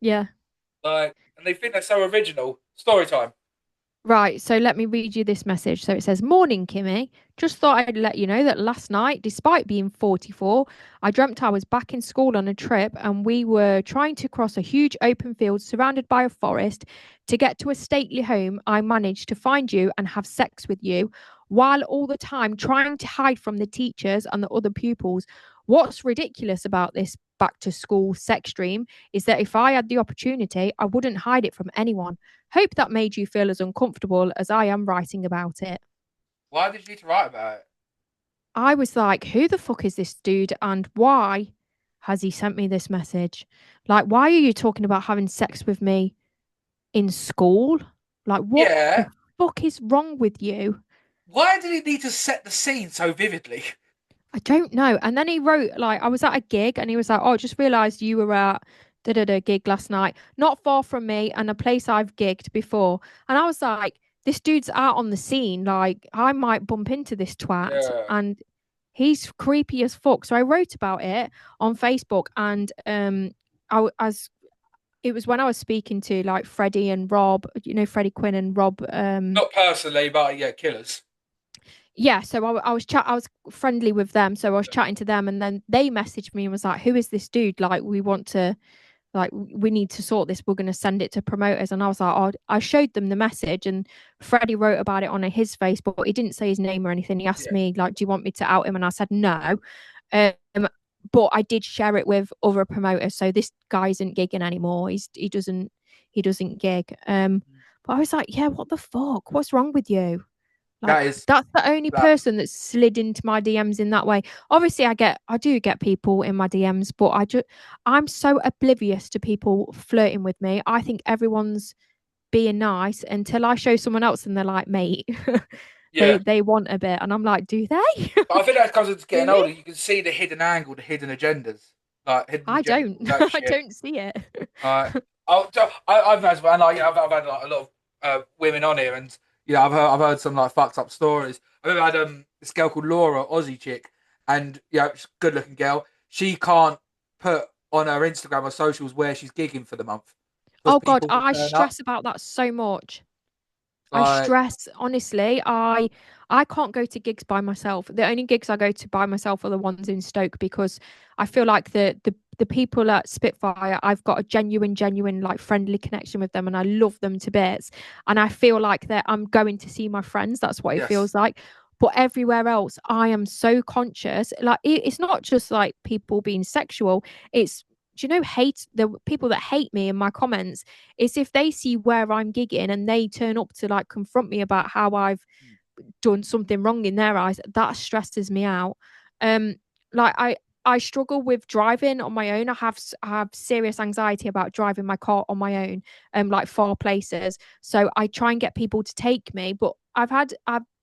yeah. Like, and they think they're so original. Story time. Right, so let me read you this message. So it says, Morning, Kimmy. Just thought I'd let you know that last night, despite being 44, I dreamt I was back in school on a trip and we were trying to cross a huge open field surrounded by a forest. To get to a stately home, I managed to find you and have sex with you while all the time trying to hide from the teachers and the other pupils. What's ridiculous about this back to school sex dream is that if I had the opportunity, I wouldn't hide it from anyone. Hope that made you feel as uncomfortable as I am writing about it. Why did you need to write about it? I was like, who the fuck is this dude and why has he sent me this message? Like, why are you talking about having sex with me in school? Like, what the Yeah. fuck is wrong with you? Why did he need to set the scene so vividly? I don't know. And then he wrote, like, I was at a gig and he was like, oh, just realised you were at da da da gig last night, not far from me and a place I've gigged before. And I was like, this dude's out on the scene. Like, I might bump into this twat Yeah. and he's creepy as fuck. So I wrote about it on Facebook and as it was when I was speaking to like Freddie and Rob, Freddie Quinn and Rob Not personally, but yeah, killers. yeah, so I was friendly with them, so I was chatting to them, and then they messaged me and was like, "Who is this dude? Like, we need to sort this. We're going to send it to promoters." And I was like, "Oh," I showed them the message, and Freddie wrote about it on his Facebook, but he didn't say his name or anything. He asked Yeah. me like, "Do you want me to out him?" And I said no. Um, but I did share it with other promoters, so this guy isn't gigging anymore. He doesn't gig. But I was like, "Yeah, what the fuck? What's wrong with you?" Like That is that's the only that. person that slid into my DMs in that way. Obviously, I do get people in my DMs, but I'm so oblivious to people flirting with me. I think everyone's being nice until I show someone else and they're like, mate, they Yeah. they want a bit, and I'm like, do they? But I think that comes into getting Really? older. You can see the hidden angle, the hidden agendas, like hidden I agendas, don't. all that I shit. don't see it. I've noticed, and like, I've had like a lot of women on here, and I've heard some like fucked up stories. I remember I had this girl called Laura, Aussie chick, and she's a good looking girl. She can't put on her Instagram or socials where she's gigging for the month because Oh God, people will I turn up. stress about that so much. I Like, stress honestly. I can't go to gigs by myself. The only gigs I go to by myself are the ones in Stoke because I feel like the people at Spitfire, I've got a genuine like friendly connection with them and I love them to bits. And I feel like that I'm going to see my friends. That's what it yes, feels like. But everywhere else, I am so conscious. Like it's not just like people being sexual. It's do you know, hate the people that hate me in my comments is if they see where I'm gigging and they turn up to like confront me about how I've done something wrong in their eyes. That stresses me out. Um, like I struggle with driving on my own. I have serious anxiety about driving my car on my own, like far places. So I try and get people to take me, but I've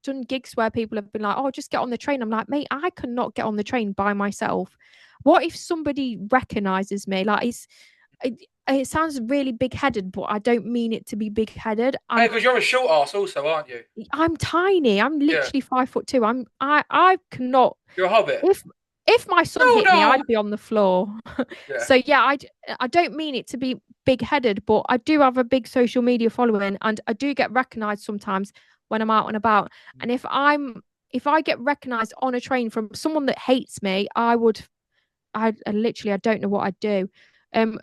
done gigs where people have been like, "Oh, just get on the train." I'm like, "Mate, I cannot get on the train by myself. What if somebody recognizes me? Like it sounds really big headed, but I don't mean it to be big headed. Hey, because you're a short ass, also, aren't you? I'm tiny. I'm Yeah, literally 5'2". I cannot. you're a hobbit. If if my son No, hit me, no. I'd be on the floor. Yeah. So yeah, I don't mean it to be big headed, but I do have a big social media following, and I do get recognised sometimes when I'm out and about. And if I get recognised on a train from someone that hates me, I literally I don't know what I'd do. Um,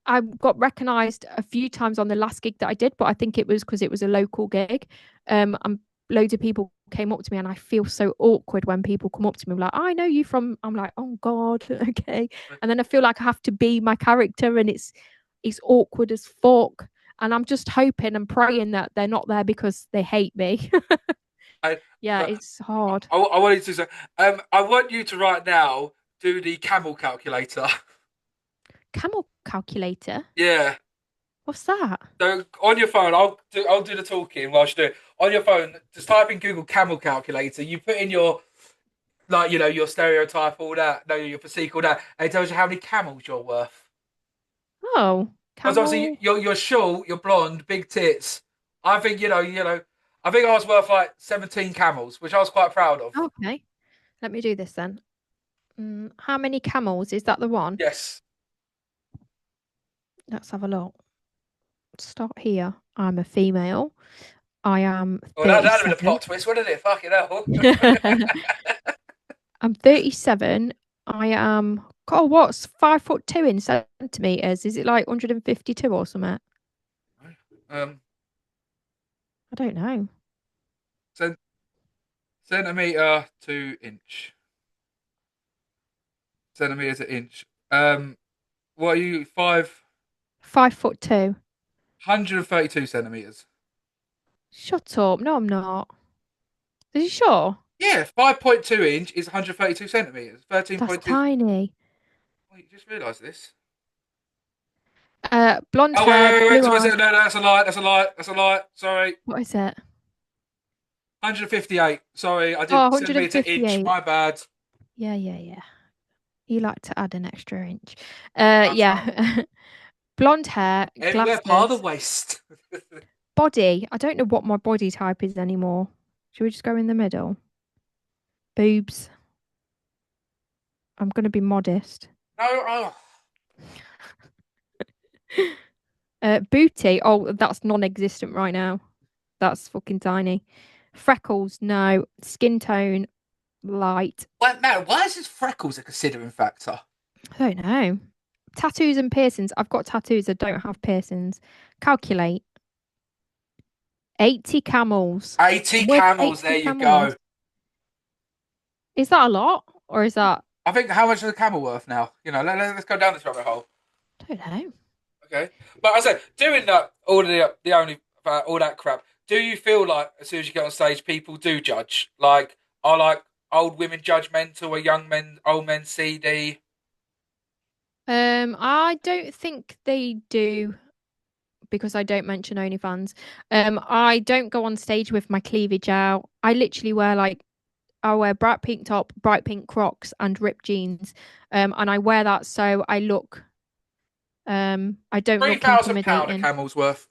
I got recognised a few times on the last gig that I did, but I think it was because it was a local gig. And loads of people came up to me, and I feel so awkward when people come up to me like, "I know you from." I'm like, "Oh God, okay." And then I feel like I have to be my character, and it's awkward as fuck. And I'm just hoping and praying that they're not there because they hate me. I, Yeah, but it's hard. I wanted to say, I want you to right now do the camel calculator. Camel calculator. Yeah. What's that? So on your phone, I'll do the talking whilst you do it. On your phone, just type in Google camel calculator. You put in your like your stereotype, all that, no, your physique, all that, and it tells you how many camels you're worth. Oh, Because obviously camel. you're short, you're blonde, big tits. I think I think I was worth like 17 camels, which I was quite proud of. Okay, let me do this then. How many camels? Is that the one? Yes. Let's have a look. Start here. I'm a female. I am Well, that'd have been a 37. plot twist, wouldn't it? Fucking hell. I'm 37. I am, God, what's 5'2" in centimeters? Is it like 152 or something? um, I don't know. cent- centimeter to inch, centimeter to inch. What are you? 5'2". 532 centimeters. Shut up. No, I'm not. Are you sure? Yeah, 5.2 inch is 132 centimeters. That's 13.2. tiny. Oh, you just realised this. Blonde Oh, wait, hair, wait, wait, wait. blue So, eyes. no, that's a lie. That's a lie. That's a lie. Sorry. What is it? 158. Sorry, I Oh, did centimeter to inch. 158. My bad. Yeah, yeah, yeah. You like to add an extra inch. That's right. Yeah. Blonde hair, Everywhere part of glasses, the waist. body. I don't know what my body type is anymore. Should we just go in the middle? Boobs. I'm going to be modest. No, oh. Booty. Oh, that's non-existent right now. That's fucking tiny. Freckles. No. Skin tone. Light. Well, man, why is this freckles a considering factor? I don't know. Tattoos and piercings. I've got tattoos. I don't have piercings. Calculate. 80 camels. 80 I'm worth camels. There 80 you camels. go. Is that a lot? Or is that? I think how much is a camel worth now? Let's go down this rabbit hole. I don't know. Okay, but I say doing that all that crap. Do you feel like as soon as you get on stage, people do judge? Like, are like old women judgmental, or old men CD? I don't think they do because I don't mention OnlyFans. I don't go on stage with my cleavage out. I literally wear like I wear bright pink top, bright pink Crocs, and ripped jeans. And I wear that so I look. I don't look £3,000 a intimidating. camel's worth.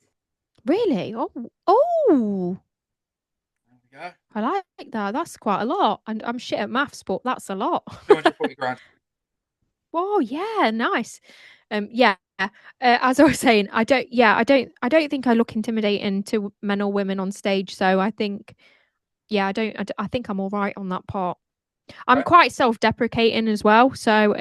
Really? Oh, oh! There we go. I like that. That's quite a lot. And I'm shit at maths, but that's a lot. 240 grand. Whoa, yeah, nice. Yeah. As I was saying, I don't. Yeah, I don't think I look intimidating to men or women on stage. So I think, yeah, I think I'm all right on that part. I'm Okay. quite self-deprecating as well. So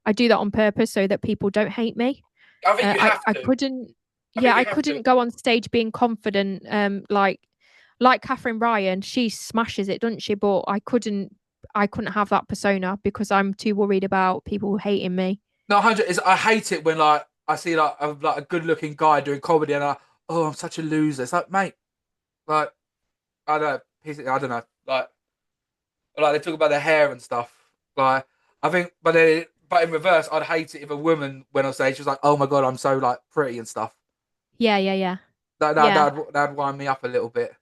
I do that on purpose so that people don't hate me. I think you have I to. couldn't. I Yeah, think you I have to. couldn't go on stage being confident. Like Catherine Ryan, she smashes it, doesn't she? But I couldn't have that persona because I'm too worried about people hating me. No, 100 is I hate it when like I see like a good looking guy doing comedy and oh, I'm such a loser. It's like, mate, like I don't know, I don't know, like they talk about their hair and stuff. Like I think, but in reverse, I'd hate it if a woman went on stage, she was like, oh my god, I'm so like pretty and stuff. Yeah, yeah, yeah. That Yeah. that'd wind me up a little bit.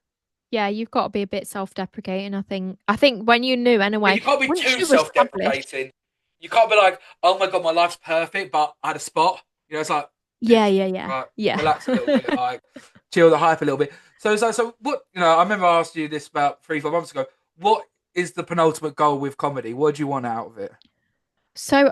Yeah, you've got to be a bit self-deprecating, I think. I think when you knew Yeah, anyway, you can't be once too you established, self-deprecating. You can't be like, oh my god, my life's perfect, but I had a spot. You know, it's like, yeah, bitch, yeah, yeah. right, Yeah. relax a little bit, like chill the hype a little bit. So what? You know, I remember I asked you this about 3 4 months ago. What is the penultimate goal with comedy? What do you want out of it? So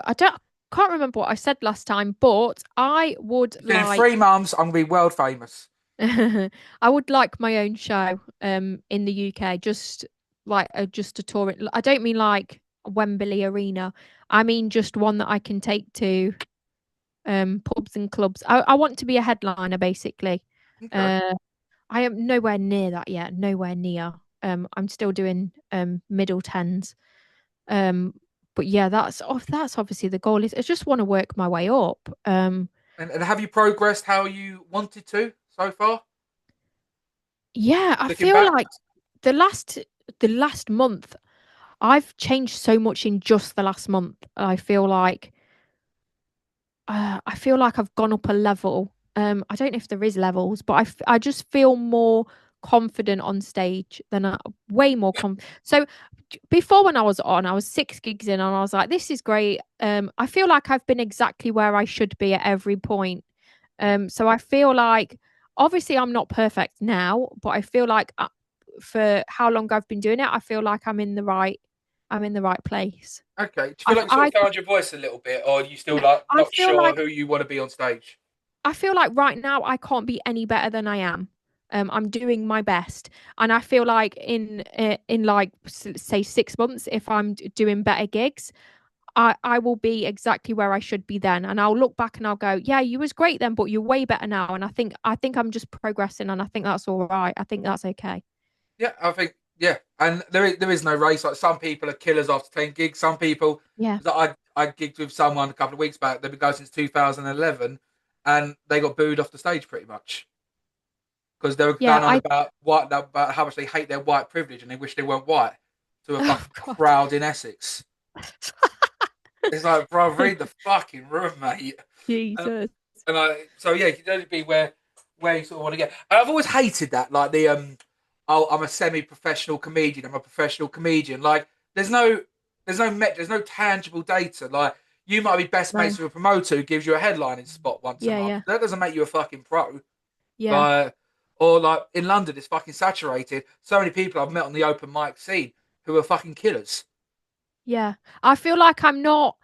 can't remember what I said last time, but I would It's been like 3 months. I'm gonna be world famous. I would like my own show in the UK, just like just a tour. I don't mean like Wembley Arena. I mean just one that I can take to pubs and clubs. I want to be a headliner basically. Okay. Uh I am nowhere near that yet, nowhere near. I'm still doing middle tens. Um but yeah, that's obviously the goal is I just want to work my way up. And have you progressed how you wanted to so far? Yeah, I Looking feel back. like the last the last month I've changed so much in just the last month. I feel like I've gone up a level. I don't know if there is levels, but I just feel more confident on stage than way more So before when I was on, I was 6 gigs in and I was like, this is great. I feel like I've been exactly where I should be at every point. So I feel like obviously I'm not perfect now, but I feel like for how long I've been doing it, I feel like I'm in the right place. Okay. Do you feel I like you sort I of found your voice a little bit, or are you still yeah, like I not feel sure like who you want to be on stage? I feel like right now I can't be any better than I am. I'm doing my best, and I feel like in like say 6 months, if I'm doing better gigs, I will be exactly where I should be then, and I'll look back and I'll go, yeah, you was great then, but you're way better now. And I think I'm just progressing, and I think that's all right. I think that's okay. Yeah, I think yeah, and there is no race. Like some people are killers after 10 gigs. Some people Yeah, that I gigged with someone a couple of weeks back. They've been going since 2011, and they got booed off the stage pretty much because they were yeah. going on about how much they hate their white privilege and they wish they weren't white to a Oh fucking God, crowd in Essex. It's like, bro, read the fucking room, mate. And, Jesus. so yeah, you can only be where you sort of want to get. And I've always hated that, like the oh, I'm a semi-professional comedian. I'm a professional comedian. Like, there's no tangible data. Like, you might be best No. mates with a promoter who gives you a headlining spot once a Yeah, month. yeah, That doesn't make you a fucking pro. yeah. Like, or like in London, it's fucking saturated. So many people I've met on the open mic scene who are fucking killers. Yeah. I feel like I'm not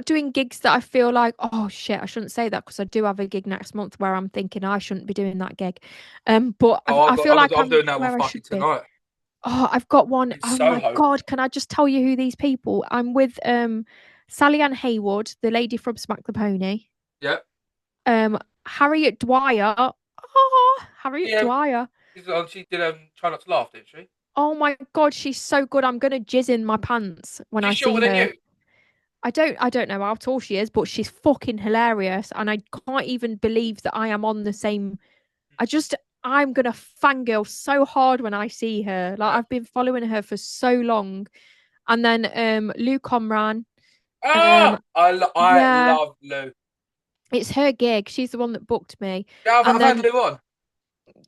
doing gigs that I feel like, oh shit, I shouldn't say that because I do have a gig next month where I'm thinking I shouldn't be doing that gig. But Oh, I feel like I'm I'm doing that one where I fucking should be. tonight Oh, I've got one. in Oh my Soho. God, can I just tell you who these people? I'm with Sally Ann Haywood, the lady from Smack the Pony. Yeah, Harriet Dwyer. Oh, Harriet yeah. Dwyer. She did Try Not to Laugh, didn't she? Oh my God, she's so good. I'm gonna jizz in my pants when I She's see shorter than her. you. I don't know how tall she is, but she's fucking hilarious. And I can't even believe that I am on the same. I just I'm gonna fangirl so hard when I see her. Like Yeah. I've been following her for so long. And then Lou Comran. Um I yeah, love Lou. it's her gig. She's the one that booked me. Yeah, And I've had then Lou on.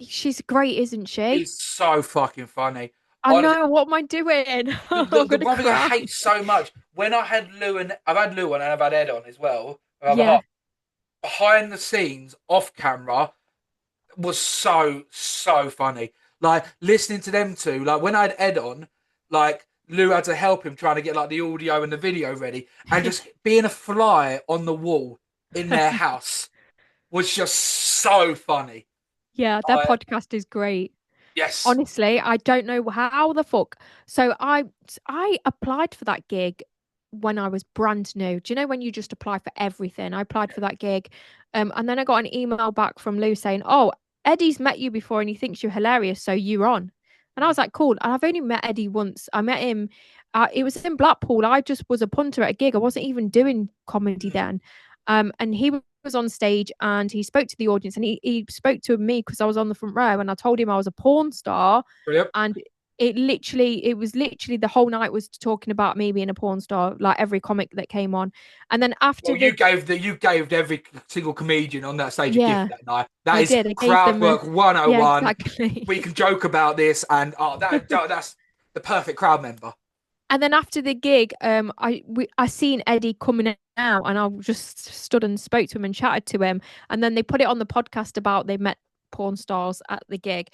she's great, isn't she? He's so fucking funny. I Honestly, know, what am I doing? the I'm the gonna one thing I cry. hate so much when I had Lou and I've had Lou on and I've had Ed on as well. Another Yeah. half behind the scenes, off camera, was so funny. Like listening to them two, like when I had Ed on, like Lou had to help him trying to get like the audio and the video ready, and just being a fly on the wall in their house was just so funny. Yeah, their podcast is great. Yes. Honestly, I don't know how the fuck. So I applied for that gig when I was brand new. Do you know when you just apply for everything? I applied for that gig. And then I got an email back from Lou saying, "Oh, Eddie's met you before and he thinks you're hilarious, so you're on." And I was like, "Cool." And I've only met Eddie once. I met him it was in Blackpool. I just was a punter at a gig. I wasn't even doing comedy Mm. then. And he was on stage and he spoke to the audience and he spoke to me because I was on the front row and I told him I was a porn star. Brilliant. And it was literally the whole night was talking about me being a porn star, like every comic that came on. And then after Well, you gave every single comedian on that stage a gift yeah, that night. That I is did. I gave crowd them work yeah, 101. exactly. We can joke about this, and that's the perfect crowd member. And then after the gig, I seen Eddie coming out, and I just stood and spoke to him and chatted to him. And then they put it on the podcast about they met porn stars at the gig.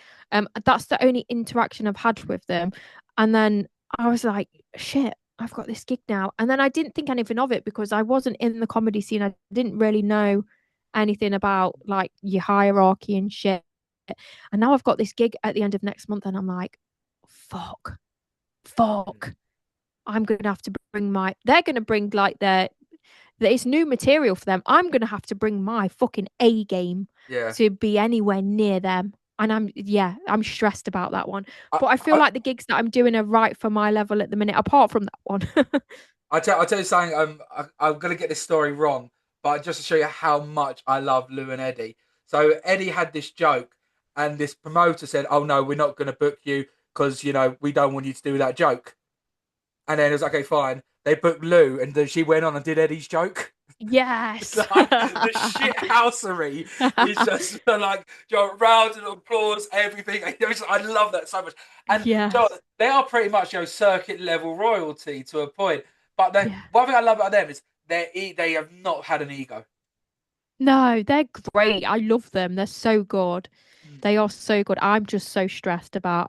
That's the only interaction I've had with them. And then I was like, shit, I've got this gig now. And then I didn't think anything of it because I wasn't in the comedy scene. I didn't really know anything about like your hierarchy and shit. And now I've got this gig at the end of next month, and I'm like, fuck. I'm gonna have to bring my. They're gonna bring like it's new material for them. I'm gonna have to bring my fucking A game Yeah. to be anywhere near them. And I'm stressed about that one. I, But I feel I, like the gigs that I'm doing are right for my level at the minute, apart from that one. I'll tell you something. I'm gonna get this story wrong, but just to show you how much I love Lou and Eddie. So Eddie had this joke, and this promoter said, "Oh no, we're not gonna book you because we don't want you to do that joke." And then it was okay, fine. They booked Lou, and then she went on and did Eddie's joke. It's Yes. like the shit housery is just like rounds of applause, everything. I love that so much. And Yes. they are pretty much circuit level royalty to a point. But then Yeah. one thing I love about them is they have not had an ego. No, they're great. I love them. They're so good. Mm. They are so good. I'm just so stressed about,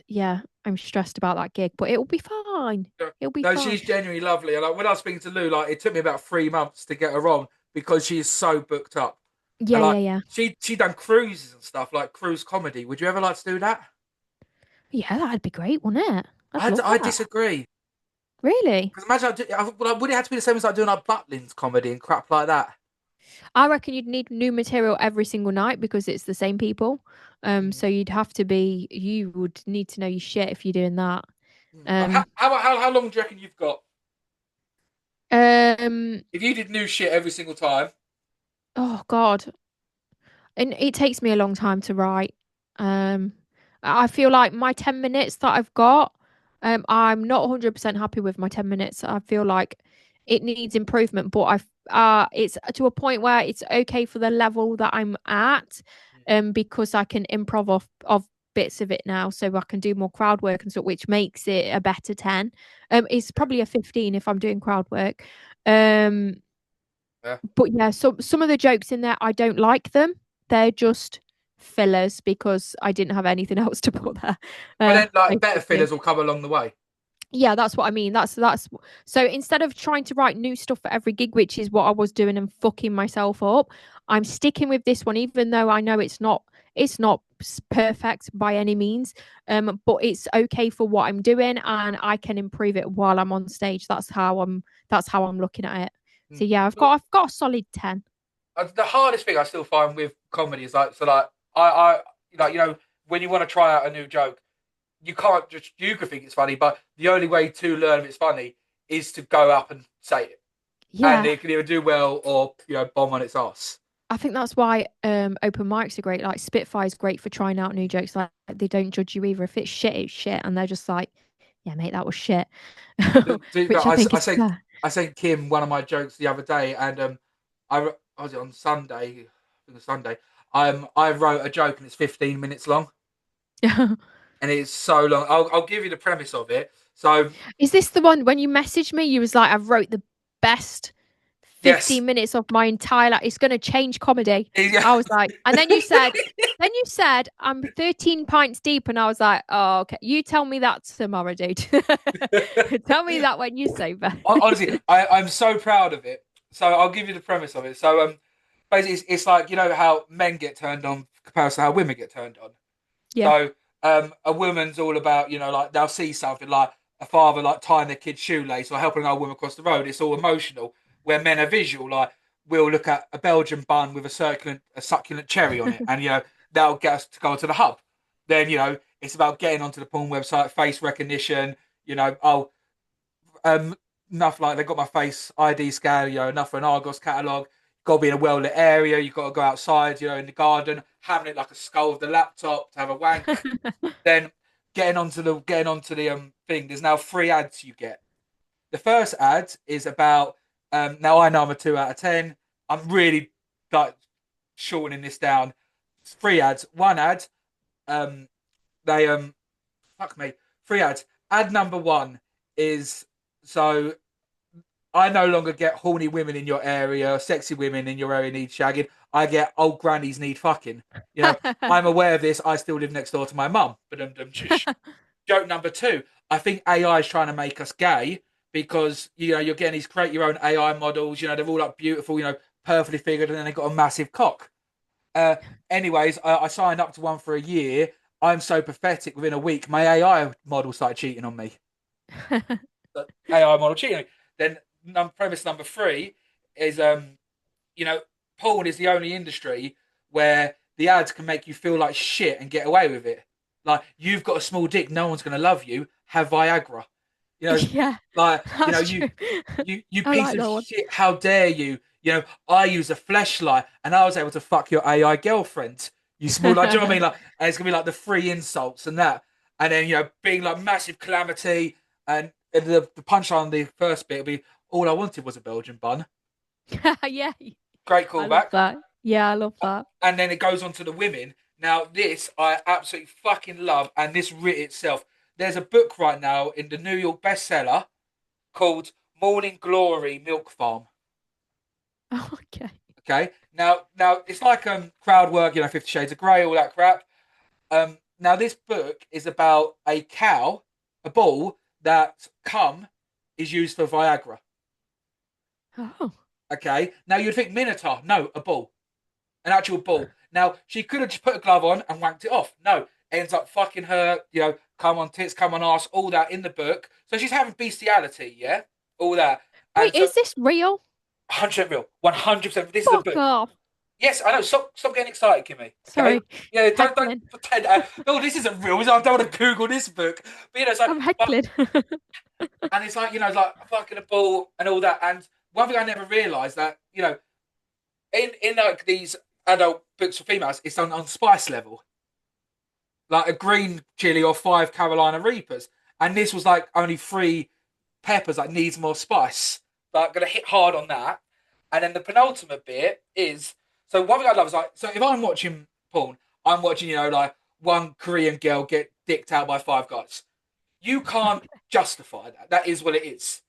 yeah, I'm stressed about that gig, but it'll be fine. It'll be No, fine. she's genuinely lovely. And like when I was speaking to Lou, like it took me about 3 months to get her on because she is so booked up. And Yeah, like yeah, yeah. she done cruises and stuff, like cruise comedy. Would you ever like to do that? Yeah, that'd be great, wouldn't it? I'd love I that. disagree. Really? Because imagine, like, would it have to be the same as like doing like Butlins comedy and crap like that? I reckon you'd need new material every single night because it's the same people. Mm. So you would need to know your shit if you're doing that. Mm. Um, How long do you reckon you've got? um, If you did new shit every single time, oh God. And it takes me a long time to write. Um, I feel like my 10 minutes that I've got, I'm not 100% happy with my 10 minutes. I feel like it needs improvement, but it's to a point where it's okay for the level that I'm at, because I can improv off bits of it now, so I can do more crowd work and stuff, which makes it a better 10. It's yeah, probably a 15 if I'm doing crowd work. Um, yeah. but yeah, so some of the jokes in there, I don't like them. They're just fillers because I didn't have anything else to put there. But then like better Basically. fillers will come along the way. Yeah, that's what I mean. That's so instead of trying to write new stuff for every gig, which is what I was doing and fucking myself up, I'm sticking with this one, even though I know it's not perfect by any means. But it's okay for what I'm doing and I can improve it while I'm on stage. That's how I'm looking at it. So Mm. yeah, I've got a solid 10. The hardest thing I still find with comedy is like so like I like when you want to try out a new joke, you can't just you could think it's funny, but the only way to learn if it's funny is to go up and say it, and Yeah. it can either do well or bomb on its ass. I think that's why open mics are great. Like Spitfire's great for trying out new jokes. Like they don't judge you either. If it's shit, it's shit, and they're just like, "Yeah, mate, that was shit," which I think I is sent fair. Kim one of my jokes the other day, and I was it on Sunday, I think it was Sunday. I wrote a joke and it's 15 minutes long, and it's so long. I'll give you the premise of it. So Is this the one when you messaged me? You was like, "I wrote the best yes, 15 minutes of my entire life. It's going to change comedy." yeah. I was like, and then you said, I'm 13 pints deep, and I was like, "Oh, okay. You tell me that tomorrow, dude. Tell me that when you're sober." Honestly, I'm so proud of it. So I'll give you the premise of it. So basically, it's like how men get turned on compared to how women get turned on. Yeah. So a woman's all about like they'll see something like a father like tying their kid's shoelace or helping an old woman across the road. It's all emotional. Where men are visual, like we'll look at a Belgian bun with a succulent cherry on it, and that'll get us to go to the hub. Then it's about getting onto the porn website, face recognition, Oh, um, enough like they got my face ID scan, enough for an Argos catalogue. Got to be in a well lit area. You've got to go outside, in the garden, having it like a skull of the laptop to have a wank. Then getting onto the thing. There's now three ads you get. The first ad is about now I know I'm a 2 out of 10. I'm really like shortening this down. It's three ads. One ad, um, they fuck me, three ads. Ad number one is so I no longer get horny women in your area, sexy women in your area need shagging. I get old grannies need fucking. You know, I'm aware of this. I still live next door to my mum. But joke number two, I think AI is trying to make us gay because you're getting these create your own AI models. They're all like beautiful, perfectly figured, and then they got a massive cock. Uh, anyways, I signed up to one for a year. I'm so pathetic. Within a week, my AI model started cheating on me. The AI model cheating on me. Then premise number three is you know, porn is the only industry where the ads can make you feel like shit and get away with it. Like you've got a small dick, no one's gonna love you. Have Viagra. You know, Yeah, like that's true. you I piece like of that one. shit. How dare you? I use a fleshlight and I was able to fuck your AI girlfriend. You small like, do you know what I mean? Like, and it's gonna be like the free insults and that, and then being like massive calamity, and the punchline on the first bit will be all I wanted was a Belgian bun. Yeah, Great I love callback. that. Yeah, I love that. And then it goes on to the women. Now, this I absolutely fucking love, and this writ itself. There's a book right now in the New York bestseller called Morning Glory Milk Farm. Oh, okay. Okay, now it's like crowd work, 50 Shades of Grey, all that crap. Now this book is about a cow, a bull that cum is used for Viagra. Oh, Okay, now you'd think Minotaur, no, a bull. An actual ball. Now she could have just put a glove on and wanked it off. No, ends up fucking her. Come on tits, come on ass, all that in the book. So she's having bestiality, yeah, all that. wait, And so is this real? 100% real, 100%. This is a Fuck book. off. Yes, I know. Stop getting excited, Kimmy. Okay. Sorry, Yeah, don't heckling. pretend. No, this isn't real. I don't want to Google this book. But it's like, I'm heckling. and it's like it's like fucking a ball and all that. And one thing I never realised that in like these adult books for females, it's on spice level, like a green chili or five Carolina Reapers, and this was like only three peppers, like needs more spice. Like gonna hit hard on that, and then the penultimate bit is so one thing I love is like so if I'm watching porn, I'm watching like one Korean girl get dicked out by five guys. You can't justify that. That is what it is.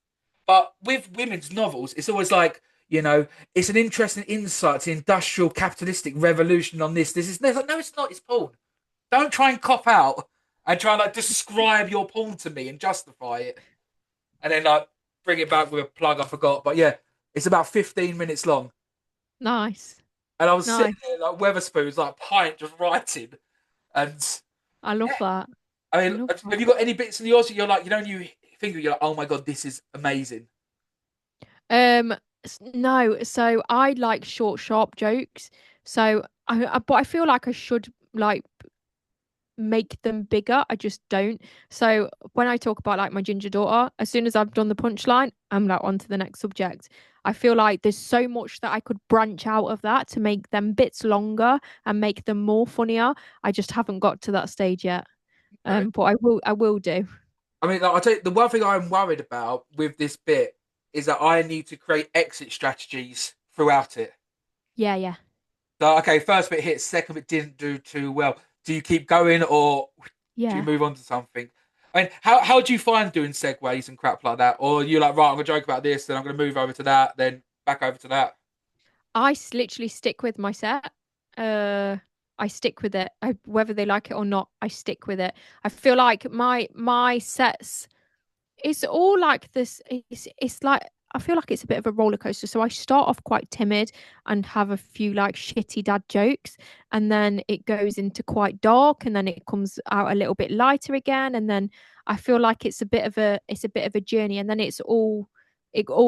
But with women's novels, it's always like, it's an interesting insight to industrial capitalistic revolution on this. This is like, no, it's not. It's porn. Don't try and cop out and try and like describe your porn to me and justify it, and then like bring it back with a plug I forgot. But yeah, it's about 15 minutes long, Nice, and I was sitting nice. there like Weatherspoons, like pint, just writing. And I love yeah, that. I I mean, love have that. you got any bits in yours that you're like, you think you're like, oh my god, this is amazing. No, so I like short, sharp jokes. So but I feel like I should like make them bigger. I just don't. So when I talk about like my ginger daughter, as soon as I've done the punchline, I'm like on to the next subject. I feel like there's so much that I could branch out of that to make them bits longer and make them more funnier. I just haven't got to that stage yet. Okay. But I will do. I mean, like, I'll tell you, the one thing I'm worried about with this bit is that I need to create exit strategies throughout it. Yeah, yeah. So, okay, first bit hit, second bit didn't do too well. Do you keep going or do you Yeah. move on to something? I mean, how do you find doing segues and crap like that? Or you're like, right, I'm gonna joke about this, then I'm gonna move over to that, then back over to that. Literally stick with my set. Uh, I stick with it. Whether they like it or not, I stick with it. I feel like my sets, it's all like this. It's like I feel like it's a bit of a roller coaster. So I start off quite timid and have a few like shitty dad jokes, and then it goes into quite dark, and then it comes out a little bit lighter again, and then I feel like it's a bit of a journey, and then it all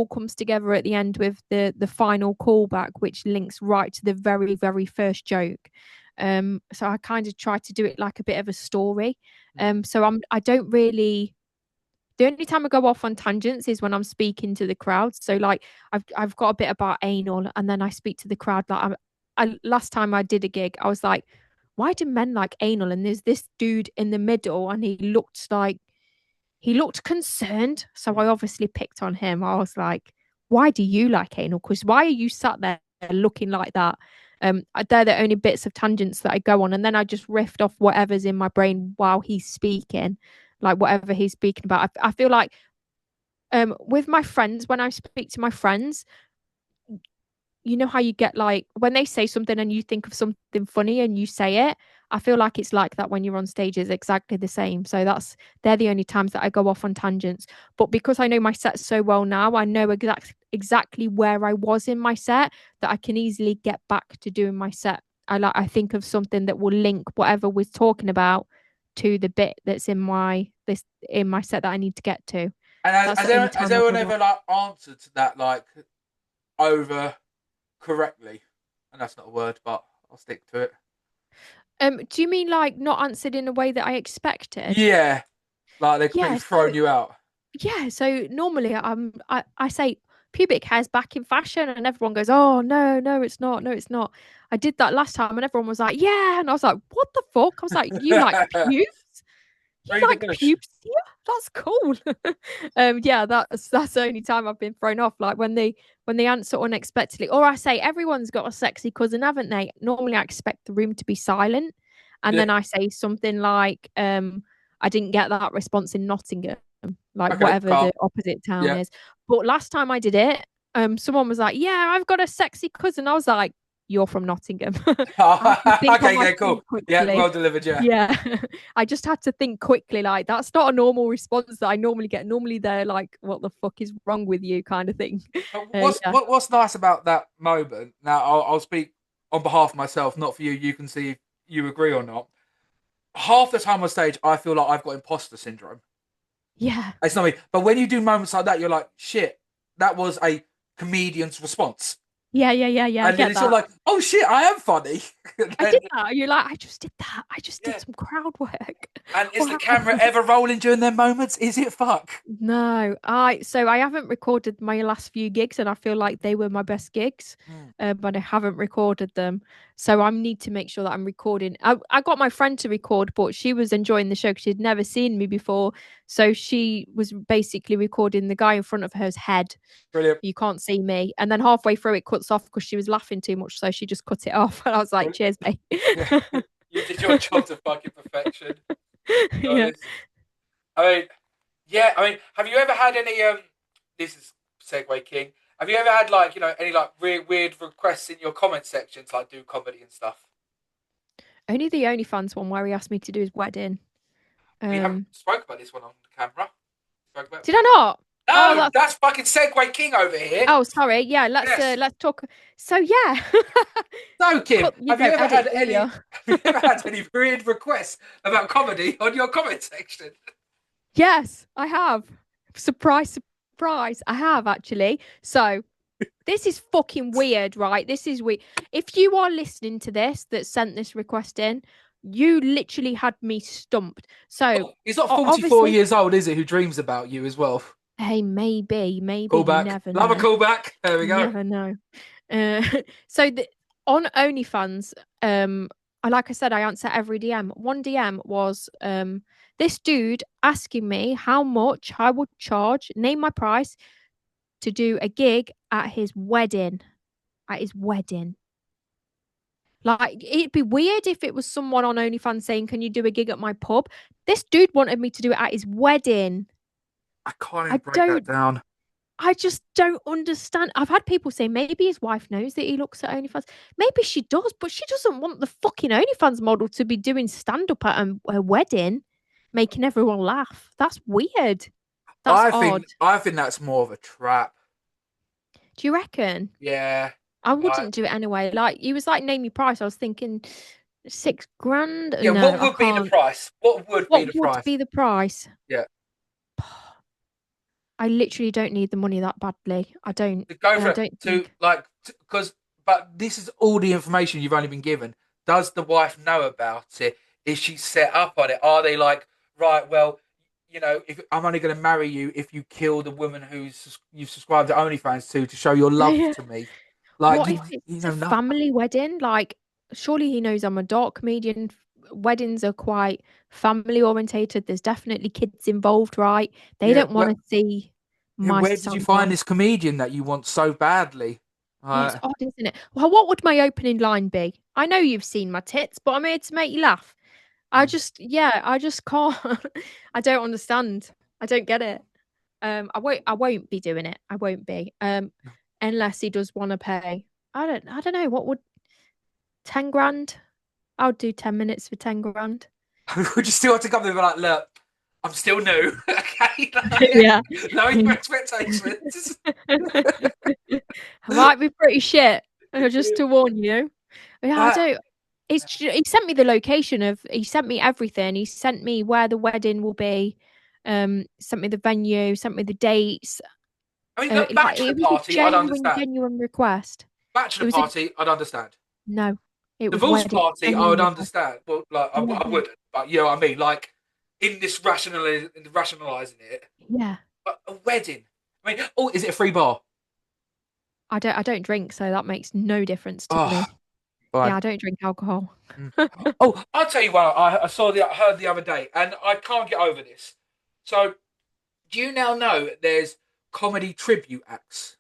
comes together at the end with the final callback, which links right to the very very first joke. So I kind of try to do it like a bit of a story. So I don't really The only time I go off on tangents is when I'm speaking to the crowd. So like I've got a bit about anal, and then I speak to the crowd. Like last time I did a gig, I was like, why do men like anal? And there's this dude in the middle, and he looked concerned. So I obviously picked on him. I was like, why do you like anal? Because why are you sat there looking like that? They're the only bits of tangents that I go on. And then I just riffed off whatever's in my brain while he's speaking, like whatever he's speaking about. I feel like with my friends, when I speak to my friends, you know how you get like when they say something and you think of something funny and you say it. I feel like it's like that when you're on stage is exactly the same. So they're the only times that I go off on tangents. But because I know my set so well now, I know exactly where I was in my set, that I can easily get back to doing my set. I think of something that will link whatever we're talking about to the bit that's in my set that I need to get to. And That's the only has time I anyone go off. ever like answered to that like over correctly? And that's not a word, but I'll stick to it. Do you mean like not answered in a way that I expected? Yeah, like they completely Yeah, thrown you out. so normally I say pubic hair's back in fashion, and everyone goes, "Oh no, no, it's not, no, it's not." I did that last time and everyone was like, "Yeah." And I was like, "What the fuck?" I was like, "You like pubes? You Read the like bush. pubes? Yeah, that's cool." Yeah, that's the only time I've been thrown off. Like when they answer unexpectedly, or I say everyone's got a sexy cousin, haven't they? Normally I expect the room to be silent, and Yeah. then I say something like, I didn't get that response in Nottingham, like Okay, whatever the calm. opposite town Yeah. is. But last time I did it, someone was like, "Yeah, I've got a sexy cousin." I was like, "You're from Nottingham." I had to think on Okay, my yeah, cool. feet Yeah, well quickly. delivered. Yeah. Yeah, I just had to think quickly. Like that's not a normal response that I normally get. Normally they're like, "What the fuck is wrong with you?" kind of thing. But Yeah, what's nice about that moment? Now, I'll speak on behalf of myself, not for you. You can see if you agree or not. Half the time on stage, I feel like I've got imposter syndrome. yeah, It's not me, but when you do moments like that, you're like, shit, that was a comedian's response, yeah. I and then get it's sort of that. like, oh shit, I am funny. And I then, did that. You're like, I just did that. I just did yeah. some crowd work. And is the Wow. camera ever rolling during their moments? Is it fuck? No, I haven't recorded my last few gigs, and I feel like they were my best gigs, Mm, but I haven't recorded them. So I need to make sure that I'm recording. I got my friend to record, but she was enjoying the show because she'd never seen me before. So she was basically recording the guy in front of her's head. brilliant. You can't see me, and then halfway through it cuts off because she was laughing too much. So she just cut it off, and I was like, Brilliant. "Cheers, mate." Yeah. You did your job to fucking perfection. To be Yeah. honest. I mean, yeah. I mean, have you ever had any? This is segue king. Have you ever had like any like weird requests in your comment sections, like do comedy and stuff? Only the OnlyFans one where he asked me to do his wedding. We haven't Um, spoke about this one on camera. Spoke about. did I not? Oh, No, that's fucking segue king over here. sorry. Yeah, Yes. let's talk. So yeah, So, Kim, you know, edit, do you? have you ever had any weird requests about comedy on your comment section? Yes, I have. Surprise, surprise. I have actually. So this is fucking weird, right? This is weird. If you are listening to this that sent this request in, you literally had me stumped. So Well, he's not 44 obviously, years old, is it? Who dreams about you as well? hey, maybe you Callback. never Love a know. callback. There we You go. never know. Uh, so on OnlyFans, like I said, I answer every DM. One DM was this dude asking me how much I would charge, name my price, to do a gig at his wedding. At his wedding. Like it'd be weird if it was someone on OnlyFans saying, "Can you do a gig at my pub?" This dude wanted me to do it at his wedding. I can't even I break that don't down. I just don't understand. I've had people say maybe his wife knows that he looks at OnlyFans. Maybe she does, but she doesn't want the fucking OnlyFans model to be doing stand up at a wedding, making everyone laugh. That's weird. That's odd. I think that's more of a trap. Do you reckon? Yeah. I Like, wouldn't do it anyway. Like he was like, name your price. I was thinking 6 grand. yeah, No, what I would be the can't. price? What would be What the would price? be the price? Yeah. I literally don't need the money that badly. I don't, To go and for I it don't to think. like because but this is all the information you've only been given. Does the wife know about it? Is she set up on it? Are they like, right, well, you know, if I'm only going to marry you if you kill the woman who's you've subscribed to OnlyFans to show your love Yeah. to me. Like What if you it's a know nothing. family wedding? Like, surely he knows I'm a dark comedian. Weddings are quite family orientated. There's definitely kids involved, right? They Yeah, don't want to see my where did you son find die. this comedian that you want so badly? Yeah, it's Uh, odd, isn't it? Well, what would my opening line be? I know you've seen my tits, but I'm here to make you laugh. I just can't. I don't understand. I don't get it. I won't be doing it. I won't be. Unless he does want to pay. I don't know. What would 10 grand? I'll do 10 minutes for 10 grand. would you still have to come there and be like, look, I'm still new, okay? Yeah. Lower your expectations. I might be pretty shit, just to warn you. Yeah, I That don't. He sent me the location of. He sent me everything. He sent me where the wedding will be. Sent me the venue. Sent me the dates. I mean, look, Like bachelor it was a party, I'd genuine, understand. genuine request. It Bachelor was a party, I'd understand. no. It was Divorce wedding. party, I Genuine would request. understand. Well, like Yeah, I wouldn't, but you know what I mean. Like in this rationalizing it, yeah. but a wedding. I mean, oh, is it a free bar? I don't drink, so that makes no difference to Oh, me. Yeah, fine. I don't drink alcohol. Mm. Oh, I'll tell you what I heard the other day, and I can't get over this. So, do you now know that there's comedy tribute acts?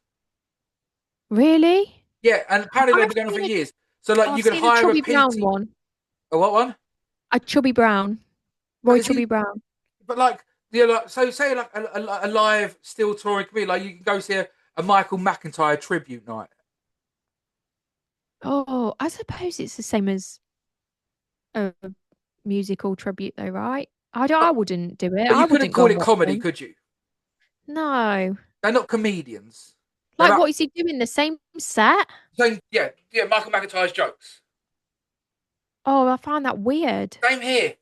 Really? Yeah, and apparently they've I've been going on for seen a years. So, like, I've you could seen a hire a Chubby Brown PT. one. A what one? A Chubby Brown. But Roy is he? Chubby Brown. But like, you know, like, so say like a live still touring comedian, like you can go see a Michael McIntyre tribute night. Oh, I suppose it's the same as a musical tribute though, right? I But, wouldn't do it. but I you couldn't wouldn't go call and it watch comedy, him. could you? No. They're not comedians. They're Like about what is he doing? The same set? same. Yeah, yeah. Michael McIntyre's jokes. Oh, I find that weird. Same here.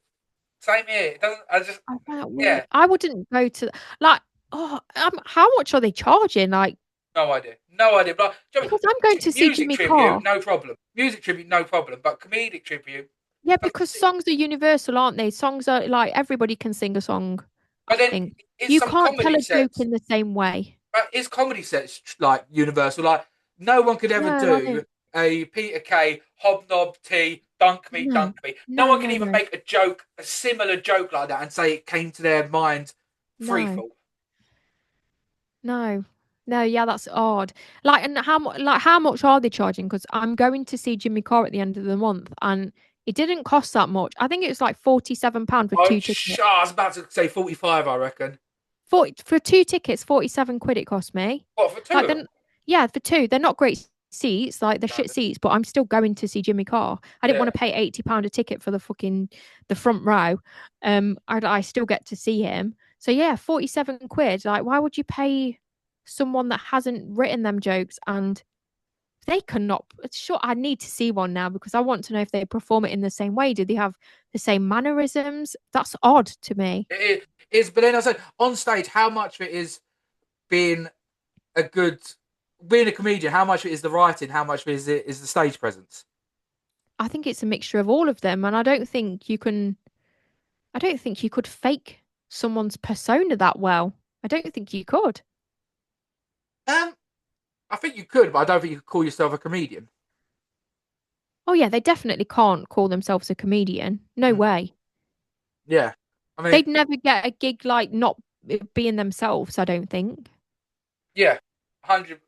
Same here. It doesn't. I just. I find that weird. Yeah. I wouldn't go to like how much are they charging? Like No idea. No idea. But because I'm going to see music Jimmy tribute, Carr. no problem. Music tribute, no problem. But comedic tribute, Yeah, but because songs are universal, aren't they? Songs are like everybody can sing a song, I then think. is You some can't tell comedy a joke sets. in the same way. But is comedy sets like universal? Like no one could ever No, I do don't. a Peter Kay hobnob tea No, dunk me. No no, one can no, even no, make a joke, a similar joke like that, and say it came to their mind free no, fall. no, no. Yeah, that's odd. Like, and how much are they charging? Because I'm going to see Jimmy Carr at the end of the month, and it didn't cost that much. I think it was like £47 for two tickets. I was about to say 45. I reckon. 40 for two tickets, 47 quid it cost me. What for two Like of them? then, yeah, for two. They're not great seats, like they're No. shit seats, but I'm still going to see Jimmy Carr. I didn't want Yeah. to pay £80 a ticket for the front row. I still get to see him. So yeah, 47 quid. Like, why would you pay someone that hasn't written them jokes and they cannot sure I need to see one now because I want to know if they perform it in the same way. Do they have the same mannerisms? That's odd to me. It is, but then I said on stage, how much of it is being a good, being a comedian? How much of it is the writing? How much of it is the stage presence? I think it's a mixture of all of them, and I don't think you could fake someone's persona that well. I don't think you could. Um, I think you could, but I don't think you could call yourself a comedian. Oh yeah, they definitely can't call themselves a comedian. No Mm. way. Yeah, I mean, They'd never get a gig like not being themselves, I don't think. yeah, 100.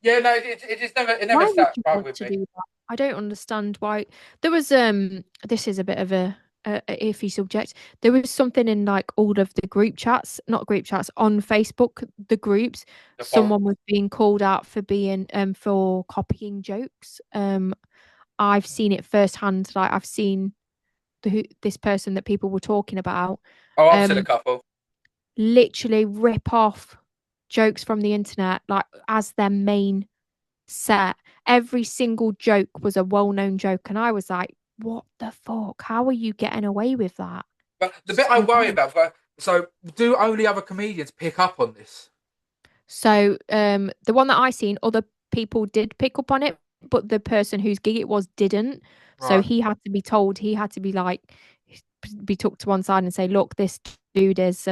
Yeah, no, it never Why would sat you right want with to me. do that? I don't understand why. There was this is a bit of a iffy subject. There was something in like all of the group chats, not group chats, on Facebook, the groups, The forum. someone was being called out for being for copying jokes. I've seen it firsthand. Like I've seen this person that people were talking about, Oh, I've said a um, couple. literally rip off jokes from the internet, like as their main set. Every single joke was a well-known joke, and I was like, "What the fuck? How are you getting away with that?" But the bit I So worry bad. about, so do only other comedians pick up on this? So, the one that I seen, other people did pick up on it, but the person whose gig it was didn't. So Right. he had to be told. He had to be like, be took to one side and say, look, this dude is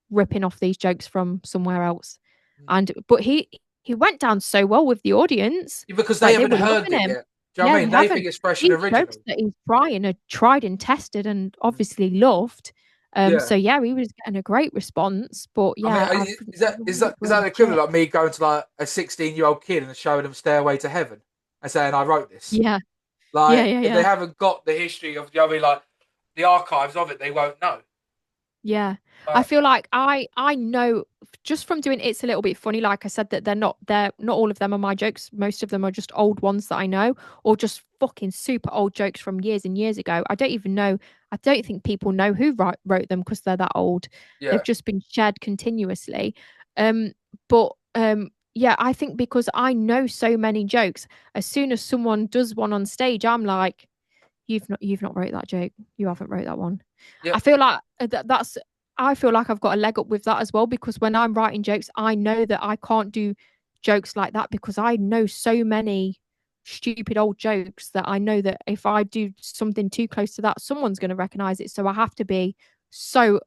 ripping off these jokes from somewhere else. And but he went down so well with the audience. Because they Like they haven't were heard loving it him. yet. Do you know what Yeah, I they mean? They think haven't. it's fresh and These jokes original. that he's trying are tried and tested and obviously loved. Yeah. So yeah, he was getting a great response. But I mean, yeah, I've is that is that is that really the shit. equivalent of me going to like a 16-year-old kid and showing them Stairway to Heaven and saying I wrote this? Yeah, yeah, Like, yeah, if they yeah. haven't got the history of, you know what I mean, like the archives of it, they won't know. Yeah. I Uh, feel like I know just from doing It's a Little Bit Funny, like I said, that they're not all of them are my jokes. Most of them are just old ones that I know, or just fucking super old jokes from years and years ago. I don't even know. I don't think people know who wrote them because they're that old. yeah, They've just been shared continuously. But yeah, I think because I know so many jokes, as soon as someone does one on stage, I'm like, you've not wrote that joke. You haven't wrote that one. yeah, I feel like that's I feel like I've got a leg up with that as well because when I'm writing jokes, I know that I can't do jokes like that because I know so many stupid old jokes that I know that if I do something too close to that, someone's going to recognize it. So I have to be so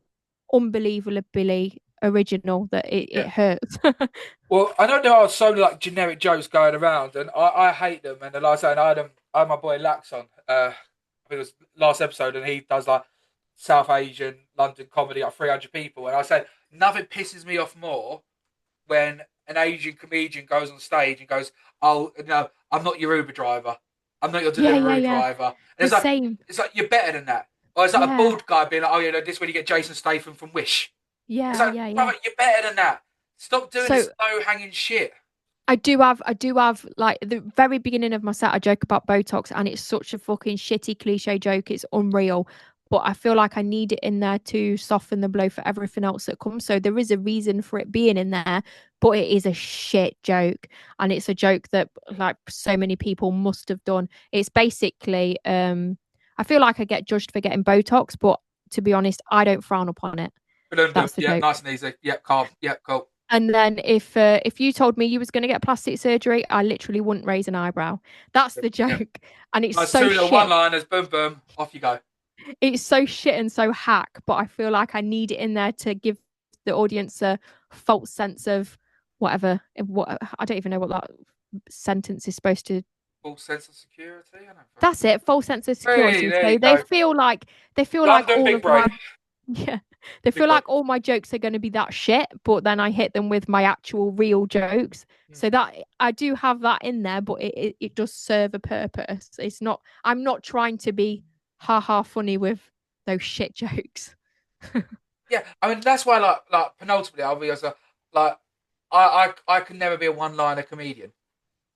unbelievably original that it yeah. hurts. Well, I know there are so many like generic jokes going around, and I hate them. And like I said, I had my boy Lax on. I think it was last episode, and he does like South Asian London comedy, like 300 people. And I said nothing pisses me off more when an Asian comedian goes on stage and goes, "Oh no, I'm not your Uber driver. I'm not your Yeah, yeah, delivery yeah. driver." And The same. it's like you're better than that. Or it's like a Yeah. bald guy being like, "Oh, you know, this is when you get Jason Statham from Wish." It's Yeah, like, yeah, yeah. brother, you're better than that. Stop doing So this low hanging shit. I do have like the very beginning of my set I joke about Botox and it's such a fucking shitty cliche joke. It's unreal. But I feel like I need it in there to soften the blow for everything else that comes. So there is a reason for it being in there, but it is a shit joke. And it's a joke that like so many people must have done. It's basically I feel like I get judged for getting Botox, but to be honest, I don't frown upon it. That's the Yeah, joke. nice and easy. Yeah, calm. Yeah, cool. And then if you told me you was going to get plastic surgery, I literally wouldn't raise an eyebrow. That's the Yeah. joke. And it's Nice so two little shit. one liners, boom, boom, off you go. It's so shit and so hack, but I feel like I need it in there to give the audience a false sense of whatever. What I don't even know what that sentence is supposed to. Full sense of security. I don't fucking That's it, false sense of Hey, security. there So you go. they feel like London all big of brain. my yeah. They Big feel brain. like all my jokes are going to be that shit, but then I hit them with my actual real jokes. Mm. So that I do have that in there, but it does serve a purpose. It's not, I'm not trying to be ha ha funny with those shit jokes. Yeah, I mean that's why like penultimately I'll be like I can never be a one liner comedian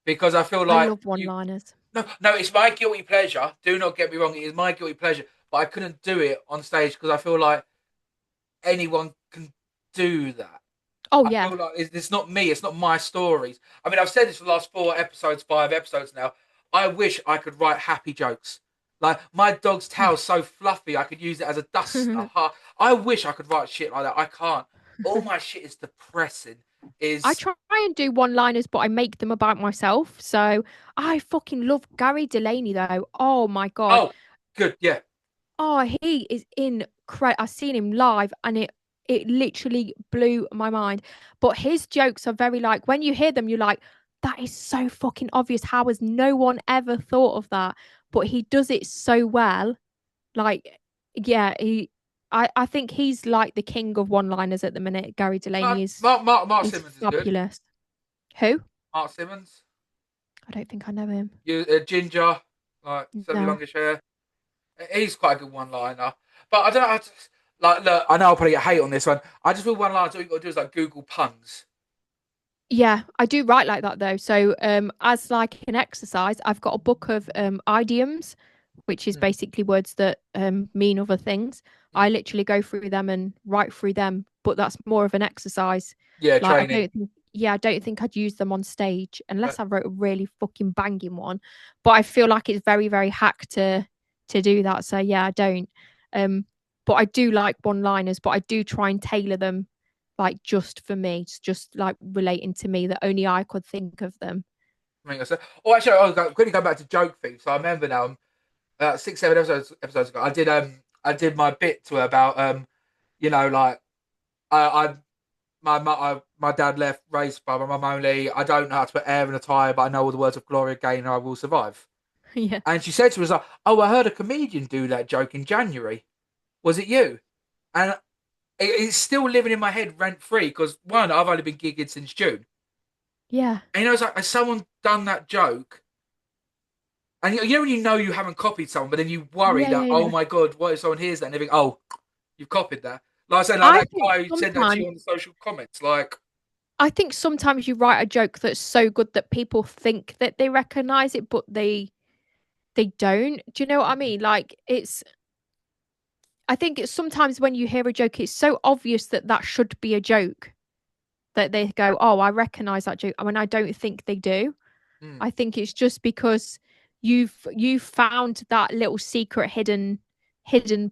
because I feel I like love one liners. no, it's my guilty pleasure. Do not get me wrong, it is my guilty pleasure, but I couldn't do it on stage because I feel like anyone can do that. Oh, I yeah. feel like it's not me. It's not my stories. I mean, I've said this for the last 5 episodes now. I wish I could write happy jokes. Like my dog's tail's so fluffy, I could use it as a duster. I wish I could write shit like that. I can't. All my shit is depressing. I Is try and do one liners, but I make them about myself. So I fucking love Gary Delaney, though. Oh my God. oh, good, yeah. Oh, he is incredible. I've seen him live and it literally blew my mind. But his jokes are very like when you hear them, you're like, that is so fucking obvious. How has no one ever thought of that? But he does it so well. Like, yeah, I think he's like the king of one-liners at the minute. Gary Delaney Mark is Simmons is good. fabulous. Who? Mark Simmons, I don't think I know him. you Ginger, like semi No. longish hair. He's quite a good one liner. But I don't know. Like, look, I know I'll probably get hate on this one. I just feel one liner. All you got to do is like Google puns. Yeah, I do write like that though. So, as like an exercise, I've got a book of idioms, which is Mm, basically words that mean other things. mm. I literally go through them and write through them, but that's more of an exercise. Yeah, Like, training. I don't think I'd use them on stage But unless I wrote a really fucking banging one. But I feel like it's very, very hack to do that. So yeah, I don't. Um, but I do like one-liners, but I do try and tailor them like just for me, it's just like relating to me that only I could think of them. I mean, oh, actually, quickly go back to joke things. So I remember now, 6, 7 episodes ago, I did I did my bit to her about like I my dad left, raised by my mum only. I don't know how to put air in a tire, but I know all the words of Gloria Gaynor. I will survive. Yeah. And she said to us like, "Oh, I heard a comedian do that joke in January. Was it you?" And it's still living in my head rent free because one, I've only been gigging since June, Yeah. and it's like, has someone done that joke? And when you know you haven't copied someone, but then you worry Yeah. that, Yeah. oh Yeah. my god, what if someone hears that and they think, oh, you've copied that? Like I said, like I that think guy who said that to sometimes you on the social comments, like, I think sometimes you write a joke that's so good that people think that they recognize it, but they don't. Do you know what I mean? Like I think it's sometimes when you hear a joke, it's so obvious that that should be a joke that they go, "Oh, I recognize that joke." I mean, I don't think they do. mm, I think it's just because you've found that little secret hidden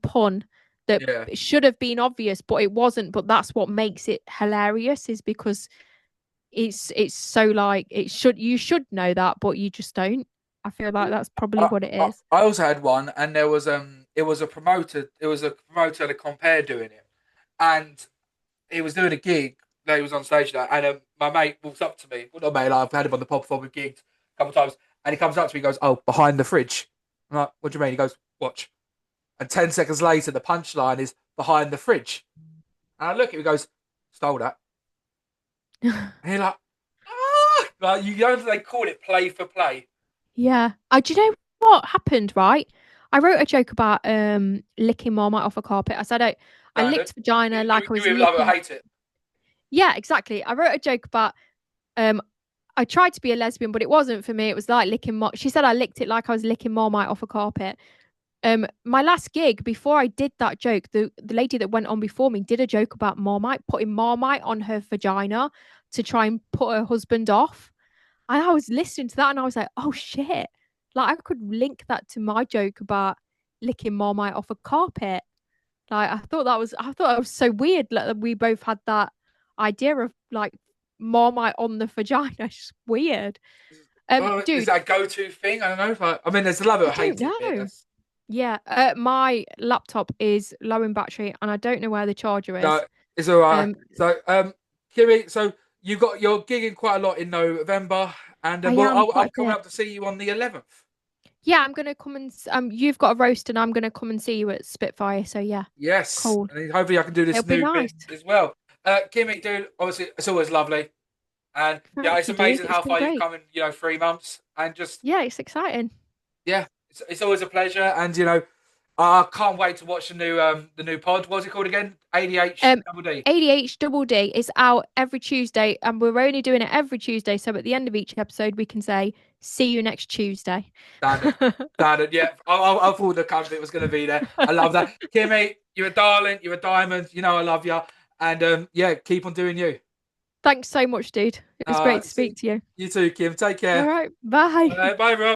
pun that yeah. should have been obvious, but it wasn't. But that's what makes it hilarious, is because it's so like you should know that, but you just don't. I feel like that's probably I, what it I is. I also had one, and there was it was a promoter to compare doing it, and he was doing a gig that he was on stage there, and my mate walks up to me. Well, not mate, like, I've had him on the pod before. We've gigged a couple of times, and he comes up to me, and goes, "Oh, behind the fridge." I'm like, "What do you mean?" He goes, "Watch." And 10 seconds later, the punchline is behind the fridge. And I look at him, he goes, "Stole that." And you're like, ah! Like, you know, they call it play for play. Yeah. Do you know what happened, right? I wrote a joke about licking Marmite off a carpet. I said I Standard. licked vagina like I You was either love it or licking. hate it. Yeah, exactly. I wrote a joke about um I tried to be a lesbian, but it wasn't for me. It was like licking she said I licked it like I was licking Marmite off a carpet. My last gig before I did that joke, the lady that went on before me did a joke about Marmite, putting Marmite on her vagina to try and put her husband off. And I was listening to that and I was like, oh shit. Like I could link that to my joke about licking Marmite off a carpet. Like I thought that was so weird, like that we both had that idea of like Marmite on the vagina. It's just weird. Oh, is Dude, that a go-to thing? I don't know. If I mean, there's the love it I or don't hate it bit. know. That's Yeah, my laptop is low in battery and I don't know where the charger no, is. it's all right. Um, So, Kimmy, so you got you're gigging quite a lot in November, and I well, am I'm quite a coming bit. up to see you on the 11th. Yeah, I'm gonna come and you've got a roast and I'm gonna come and see you at Spitfire. So yeah, Yes, cool. and then hopefully I can do It'll this be new bit nice. as well. Kimmy, dude, obviously it's always lovely, and yeah, Thank it's you, dude. amazing It's how been far you've great. come in 3 months, and just Yeah, it's exciting. yeah, it's always a pleasure, and I can't wait to watch the new pod. What's it called again? ADH Um, Double D. ADH Double D is out every Tuesday, and we're only doing it every Tuesday. So at the end of each episode, we can say, "See you next Tuesday." Standard. Standard. Yeah, I thought the content was going to be there. I love that. Kimmy, you're a darling. You're a diamond. You know I love you. And yeah, keep on doing you. Thanks so much, dude. It was great to See speak to you. you too, Kim. Take All care. right, bye. Bye, bro.